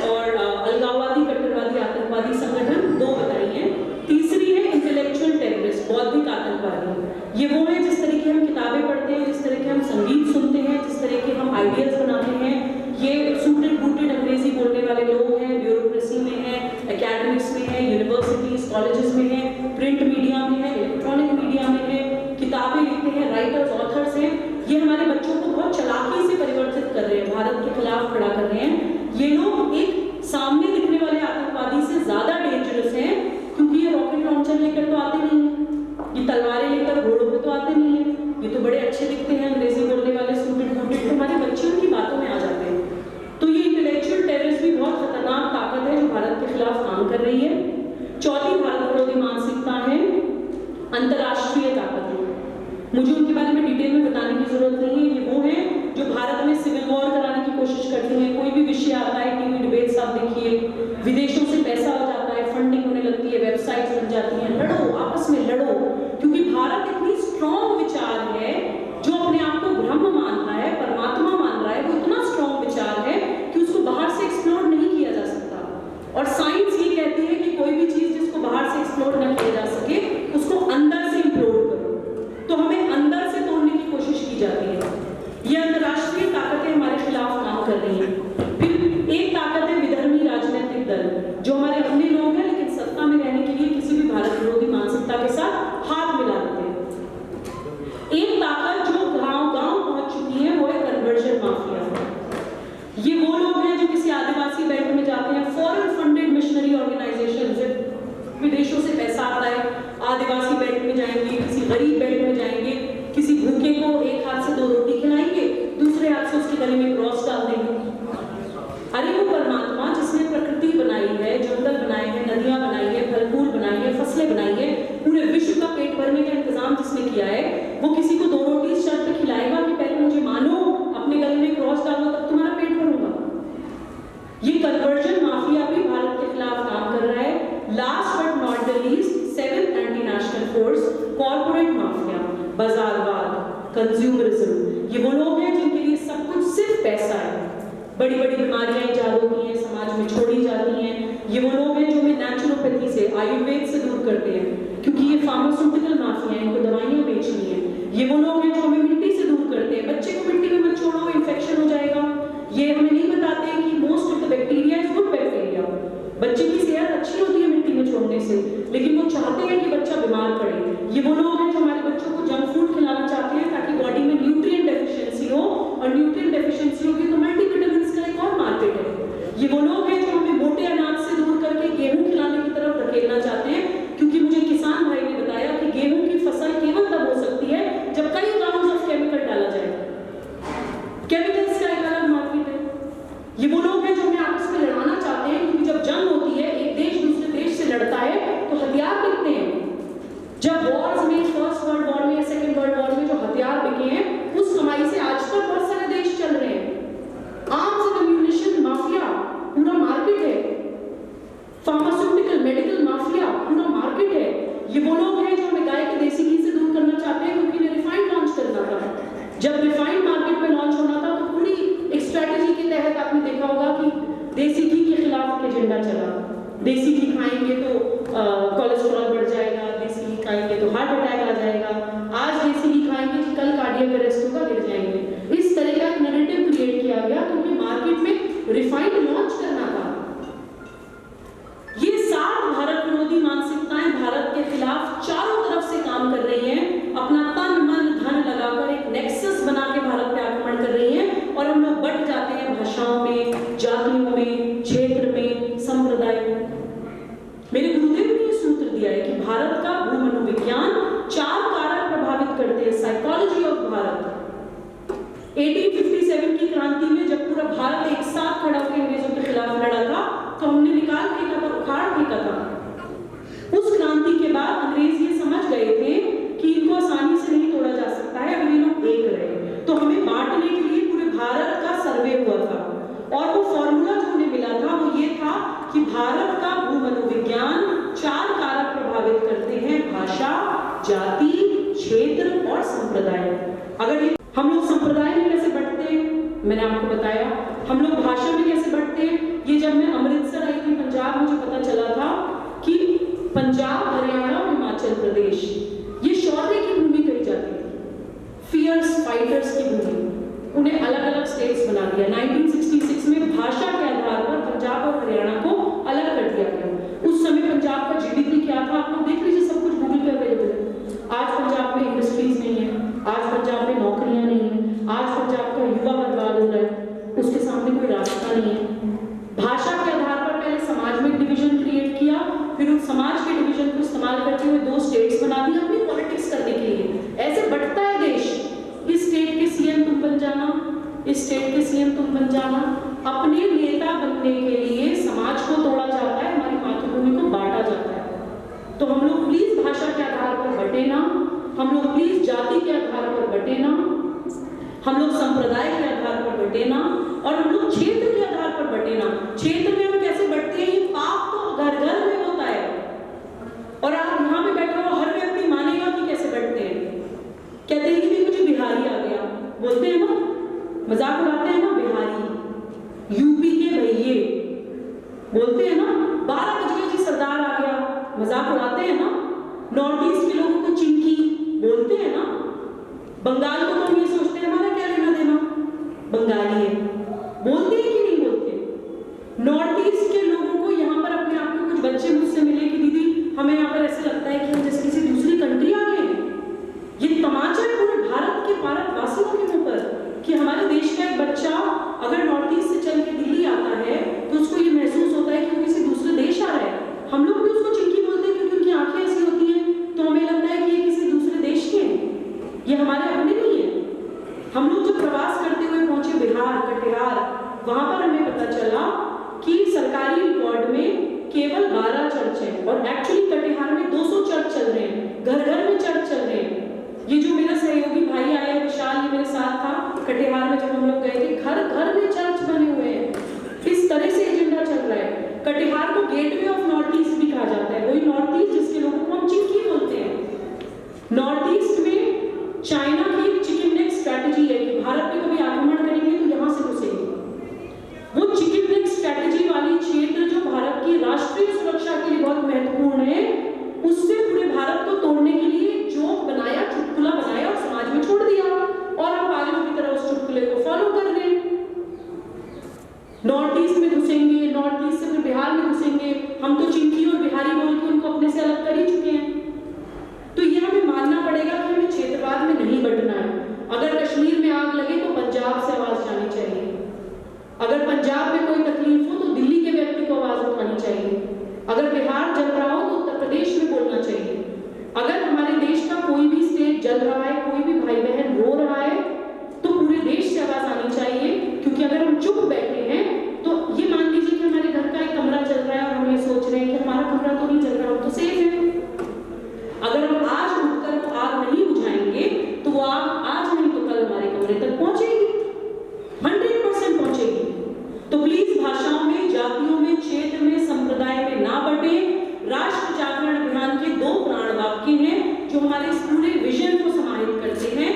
और अलगाववादी, कट्टरवादी, आतंकवादी संगठन 2 बताई हैं। तीसरी है इंटेलेक्चुअल टेररिस्ट, बौद्धिक आतंकवादी। ये वो है जिस तरह की हम किताबें पढ़ते हैं, जिस तरह के हम संगीत सुनते हैं, जिस तरह के हम आइडियाज बनाते हैं। ये सूटेड बूटेड अंग्रेजी बोलने वाले लोग हैं, ब्यूरोक्रेसी में है, एकेडमिक्स में है, यूनिवर्सिटीज कॉलेजेस में है, प्रिंट मीडिया में है, इलेक्ट्रॉनिक मीडिया में है, किताबें लिखते हैं, राइटर्स, ऑथर्स हैं। ये हमारे बच्चों को बहुत चालाकी से परिवर्तित कर रहे हैं, भारत के खिलाफ खड़ा कर रहे हैं। ये लोग एक सामने दिखने वाले आतंकवादी से ज्यादा डेंजरस हैं, क्योंकि ये रॉकेट लॉन्चर लेकर तो आते नहीं है, ये तलवारें लेकर घोड़ों पे तो आते नहीं है, ये तो बड़े अच्छे दिखते हैं अंग्रेजी बोलने वाले सूटेड बूटेड, तो हमारे बच्चे उनकी बातों में आ जाते हैं। तो ये इंटेलेक्चुअल टेररिस्ट भी बहुत खतरनाक ताकत है जो भारत के खिलाफ काम कर रही है। चौथी भारत विरोधी मानसिकता है अंतरराष्ट्रीय ताकतें। मुझे उनके बारे में डिटेल में बताने की जरूरत नहीं है। ये वो है जो भारत में सिविल वॉर कराने की कोशिश करती हैं। कोई भी विषय आता है, टीवी डिबेट्स आप देखिए, विदेशों से पैसा आ जाता है, फंडिंग होने लगती है, वेबसाइट्स बन जाती हैं, लड़ो, आपस में लड़ो, क्योंकि भारत इतनी स्ट्रॉन्ग विचार है, जो अपने आप को ब्रह्म मान रहा है, परमात्मा मान रहा है, वो इतना स्ट्रॉन्ग विचार है कि उसको बाहर से एक्सप्लोर नहीं किया जा सकता। और साइंस ये कहती है कि कोई भी चीज जिसको बाहर से एक्सप्लोर न किया जा सके, उसको अंदर से इम्प्लोड करो। तो हमें अंदर से तोड़ने की कोशिश की जाती है। ये अंतरराष्ट्रीय ताकतें हमारे खिलाफ काम कर रही हैं। फिर एक ताकत है विधर्मी राजनीतिक दल। बेल्ट में जाएंगे, किसी गरीब बेल्ट में जाएंगे, किसी भूखे को एक हाथ से 2 रोटी खिलाएंगे, दूसरे हाथ से उसके गले में क्रॉस डाल देंगे। अरे वो परमात्मा जिसने प्रकृति बनाई है, जंगल बनाए हैं, नदियां बनाई है, फल फूल बनाई है, फसलें बनाई है, पूरे विश्व का पेट भरने का इंतजाम जिसने किया है, वो किसी को 2 रोटी इस शर्त पे खिलाएगा कि पहले मुझे मानो, अपने गले में क्रॉस डालो, तब तुम्हारा पेट भरूंगा। ये कन्वर्जन माफिया भी भारत के खिलाफ काम कर रहा है। Last but not the least, 7th anti national force, corporate mafia, बाजारवाद, कंज्यूमरिज्म। ये वो लोग हैं जिनके लिए सब कुछ सिर्फ पैसा है। बड़ी बड़ी बीमारियां इजाद होती हैं, समाज में छोड़ी जाती हैं। ये वो लोग हैं जो हमें नेचुरोपैथी से, आयुर्वेद से दूर करते हैं, क्योंकि ये फार्मास्यूटिकल माफिया है, इनको दवाइयां बेचनी है। ये वो लोग हैं जो हमें मिट्टी से दूर करते हैं। बच्चे को मिट्टी में मत छोड़ो, इन्फेक्शन हो जाएगा। ये हमें नहीं बताते हैं कि most of the bacteria is good bacteria. बच्चे की सेहत अच्छी होती है मिट्टी में छोड़ने से, लेकिन वो चाहते हैं कि बच्चा बीमार पड़े। ये वो लोग हैं जो हमारे बच्चों को जंक फूड खिलाना चाहते हैं ताकि बॉडी में न्यूट्रिएंट डेफिशिएंसी हो, और न्यूट्रिएंट डेफिशिएंसी होगी तो मल्टीविटामिन्स का एक और मार्केट है। ये वो लोग हैं जो हमें मोटे अनाज से दूर करके गेहूं खिलाने की तरफ धकेलना चाहते हैं, क्योंकि मुझे किसान भाई ने बताया कि गेहूं की फसल केवल तब हो सकती है जब कई राउंड्स ऑफ केमिकल डाला जाएगा। केमिकल्स का एक अलग मार्केट है। ये वो लोग हैं जो हमें आपस में लड़ाना चाहते हैं, क्योंकि जब जंग होती है, एक देश दूसरे देश से लड़ता है, तो हथियार बिकते हैं। जब वॉर्स में, फर्स्ट वर्ल्ड वॉर में या सेकेंड वर्ल्ड वॉर में जो हथियार बिके हैं, उस कमाई से आज तक बहुत सारे देश चल रहे हैं। आर्म्स एंड एम्यूनिशन माफिया पूरा मार्केट है। फार्मास्यूटिकल मेडिकल माफिया पूरा मार्केट है। ये वो लोग हैं जो हमें गाय के देसी घी से दूर करना चाहते हैं, क्योंकि इन्हें रिफाइंड लॉन्च करना था। जब रिफाइंड मार्केट में लॉन्च होना था, तो पूरी एक स्ट्रैटेजी के तहत आपने देखा होगा कि देसी घी के खिलाफ एक एजेंडा चला। देसी घी खाएंगे तो कोलेस्ट्रॉल बढ़ जाएगा, देसी घी खाएंगे तो हार्ट अटैक आ जाएगा, आज देसी घी खाएंगे कि कल कार्डियक अरेस्ट होगा, गिर जाएंगे। इस तरह का नैरेटिव क्रिएट किया गया, क्योंकि मार्केट में रिफाइंड लॉन्च करना था। ये 7 भारत विरोधी मानसिकताएं भारत के खिलाफ चारों तरफ से काम कर रही हैं, अपना तन मन धन लगाकर एक नेक्सस बना के भारत पे आक्रमण कर रही हैं, और हम लोग बट जाते हैं भाषाओं में, जातियों में, क्षेत्र में, संप्रदाय में। मेरे गुरुदेव ने ये सूत्र दिया है कि भारत का भूमनोविज्ञान 4 कारक प्रभावित करते हैं। Psychology of Bharat. 1857 की क्रांति में जब पूरा भारत एक साथ खड़ा होकर अंग्रेजों के खिलाफ लड़ा था, तो हमने निकाल फेंका था, उखाड़ फेंका था। उस क्रांति के बाद अंग्रेज ये समझ गए थे कि इनको आसानी से नहीं तोड़ा जा सकता है, अगर ये लोग एक रहे। तो हमें बांटने के लिए पूरे भारत का सर्वे हुआ था, और वो फॉर्मूला जो हमें मिला था वो ये था कि भारत का भूमनोविज्ञान 4 कारक प्रभावित करते हैं: भाषा, जाति, क्षेत्र और संप्रदाय। अगर ये हम लोग संप्रदाय में कैसे बढ़ते हैं, मैंने आपको बताया। हम लोग भाषा में कैसे बढ़ते हैं, ये जब मैं अमृतसर आई थी पंजाब, मुझे पता चला था कि पंजाब, हरियाणा और हिमाचल प्रदेश ये शौर्य की भूमि कही जाती थी, फियर्स फाइटर्स की भूमि। उन्हें अलग अलग स्टेट्स बना दिया। 1966 में भाषा के आधार पर पंजाब और हरियाणा को अलग कर दिया गया। उस समय पंजाब का जीडीपी क्या था, आप लोग देख लीजिए, सब कुछ गूगल पे अवेलेबल है। आज पंजाब में इंडस्ट्रीज नहीं है, आज पंजाब में नौकरियां नहीं है, आज पंजाब का युवा बर्बाद हो रहा है, उसके सामने कोई रास्ता नहीं है। भाषा के आधार पर पहले समाज में डिवीजन क्रिएट किया, फिर उस समाज के डिवीजन को इस्तेमाल करते हुए 2 स्टेट्स बना दी अपनी पॉलिटिक्स करने के लिए। ऐसे बढ़ता है देश। इस स्टेट के सीएम तुम बन जाना, इस स्टेट के सीएम तुम बन जाना। अपने नेता बनने के लिए समाज को तोड़ा जाता है, हमारी मातृभूमि को बांटा जाता है। तो हम लोग प्लीज भाषा के आधार पर बटे ना, हम लोग प्लीज जाति के आधार पर बटे ना, हम लोग संप्रदाय के आधार पर बटे ना, और हम लोग क्षेत्र के आधार पर बटे ना। क्षेत्र में हम कैसे बढ़ते हैं, ये पाप तो घर घर में होता है, और आप यहाँ पे बैठे हो, हर व्यक्ति मानेगा कि कैसे बढ़ते हैं। कहते हैं कि मुझे बिहारी आ गया, बोलते हैं ना, मजाक उड़ाते हैं ना, बिहारी, यूपी के भैये बोलते हैं ना, 12 बज गए जी सरदार आ गया, मजाक उड़ाते हैं ना। नॉर्थ ईस्ट के लोगों को चिंकी बोलते हैं ना। बंगाल को तो हम ये सोचते हैं हमारा क्या लेना देना, बंगाली है, बोलते हैं कि नहीं बोलते। नॉर्थ ईस्ट के लोगों को यहाँ पर अपने आप को, कुछ बच्चे मुझसे मिले कि दीदी हमें यहाँ पर ऐसे लगता है कि हम जैसे किसी दूसरी कंट्री आ गए हैं। ये तमाचा है पूरे भारत के भारतवासियों के ऊपर कि हमारे देश का एक बच्चा अगर नॉर्थ ईस्ट से चल के दिल्ली आता है तो उसको ये महसूस होता है कि वो किसी दूसरे देश आ रहा है। हम लोग भी उसको चिंकी बोलते हैं क्योंकि उनकी आंखें ऐसी होती हैं, तो हमें लगता है ये हमारे अपने नहीं है। हम लोग जब प्रवास करते हुए पहुंचे बिहार कटिहार, वहां पर हमें पता चला कि सरकारी रिकॉर्ड में केवल 12 चर्च हैं और एक्चुअली कटिहार में 200 चर्च चल रहे हैं, घर घर में चर्च चल रहे हैं। ये जो मेरा सहयोगी भाई आया विशाल, ये मेरे साथ था कटिहार में जब हम लोग गए थे, घर घर में चर्च बने हुए हैं। इस तरह से एजेंडा चल रहा है। कटिहार को गेटवे ऑफ नॉर्थ ईस्ट भी कहा जाता है। वही नॉर्थ ईस्ट जिसके लोगों को हम चिंकी बोलते हैं। नॉर्थ ईस्ट में चाइना की चिकन नेक स्ट्रैटेजी है कि भारत पे कभी आक्रमण करेंगे तो यहाँ से घुसेंगे। वो चिकन नेक स्ट्रैटेजी वाली क्षेत्र जो भारत की राष्ट्रीय सुरक्षा के लिए बहुत महत्वपूर्ण है, उससे पूरे भारत को तोड़ने के लिए जोक बनाया, चुटकुला बनाया और समाज में छोड़ दिया, और हम पागलों की तरह उस चुटकुले को फॉलो कर रहे हैं। नॉर्थ ईस्ट में घुसेंगे, नॉर्थ ईस्ट से फिर बिहार में घुसेंगे। हम तो चिंकी और बिहारी बोल के उनको अपने से अलग कर ही चुके हैं। तो ये हमें मानना पड़ेगा कि हमें क्षेत्रवाद में नहीं बंटना है। अगर कश्मीर में आग लगे तो पंजाब से आवाज जानी चाहिए। अगर पंजाब में कोई तकलीफ हो तो दिल्ली के व्यक्ति को आवाज उठानी चाहिए। अगर बिहार जल रहा हो तो उत्तर प्रदेश में बोलना चाहिए। अगर हमारे देश का कोई भी स्टेट जल रहा है, कोई भी भाई बहन रो रहा है, तो पूरे देश से आवाज आनी चाहिए। क्योंकि अगर हम चुप बैठे हैं तो ये मान लीजिए कि हमारे घर का एक कमरा चल रहा है और हम ये सोच रहे हैं कि हमारा कमरा तो नहीं चल रहा, हम तो सेफ है। अगर हम आज उठकर वो आग नहीं बुझाएंगे तो वो आग आज नहीं तो कल हमारे कमरे तक पहुंचेगी, 100% पहुंचेगी। तो प्लीज भाषाओं में, जातियों में, क्षेत्र में, संप्रदाय में ना बटे। राष्ट्र जागरण अभियान के 2 प्राण वाक्य हैं जो हमारे इस पूरे विजन को समाहित करते हैं।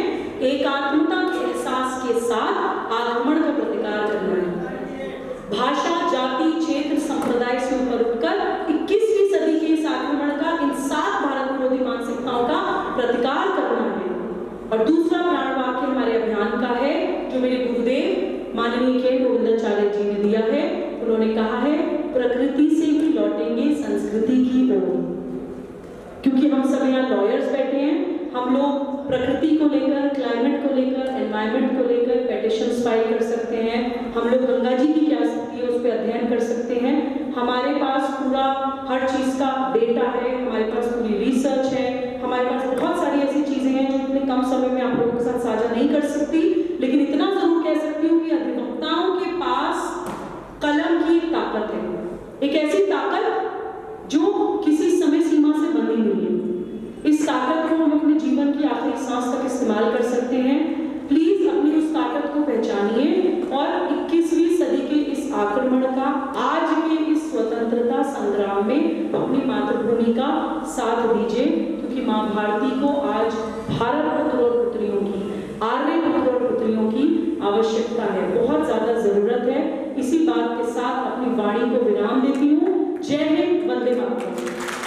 एकात्मता के एहसास के साथ आक्रमण का प्रतिकार करना है। भाषा, जाति, क्षेत्र, संप्रदाय से ऊपर उठकर 21वीं सदी के इस आक्रमण का, इन 7 भारत विरोधी मानसिकताओं का प्रतिकार करना है। और दूसरा प्राण वाक्य हमारे अभियान का है जो मेरे गुरुदेव माननीय के गोविंदाचार्य जी ने दिया है। उन्होंने कहा है, प्रकृति से ही लौटेंगे संस्कृति की ओर। क्योंकि हम सब यहाँ लॉयर्स बैठे हैं, हम लोग प्रकृति को लेकर, क्लाइमेट को लेकर, एनवायरनमेंट को लेकर पेटिशंस फाइल कर सकते हैं। हम लोग गंगा जी की क्या स्थिति है उस पर अध्ययन कर सकते हैं। हमारे पास पूरा हर चीज का डेटा है, हमारे पास पूरी रिसर्च है, हमारे पास बहुत सारी ऐसी चीजें हैं जो इतने कम समय में आप लोगों के साथ साझा नहीं कर सकती। लेकिन इतना जरूर कह सकती हूँ कि अधिवक्ताओं के पास कलम की एक ताकत है, एक ऐसी ताकत जो किसी समय सीमा से बंधी हुई है। इस ताकत को हम अपने जीवन की आखिरी सांस तक इस्तेमाल कर सकते हैं। प्लीज अपनी उस ताकत को पहचानिए और 21वीं सदी के इस आक्रमण का, आज के इस स्वतंत्रता संग्राम में अपनी मातृभूमि का साथ दीजिए। क्योंकि मां भारती को आज भारत पुत्र और पुत्रियों की, आर्य पुत्र और पुत्रियों की आवश्यकता है, बहुत ज्यादा जरूरत है। इसी बात के साथ अपनी वाणी को विराम देती हूँ। जय हिंद, वंदे मातरम।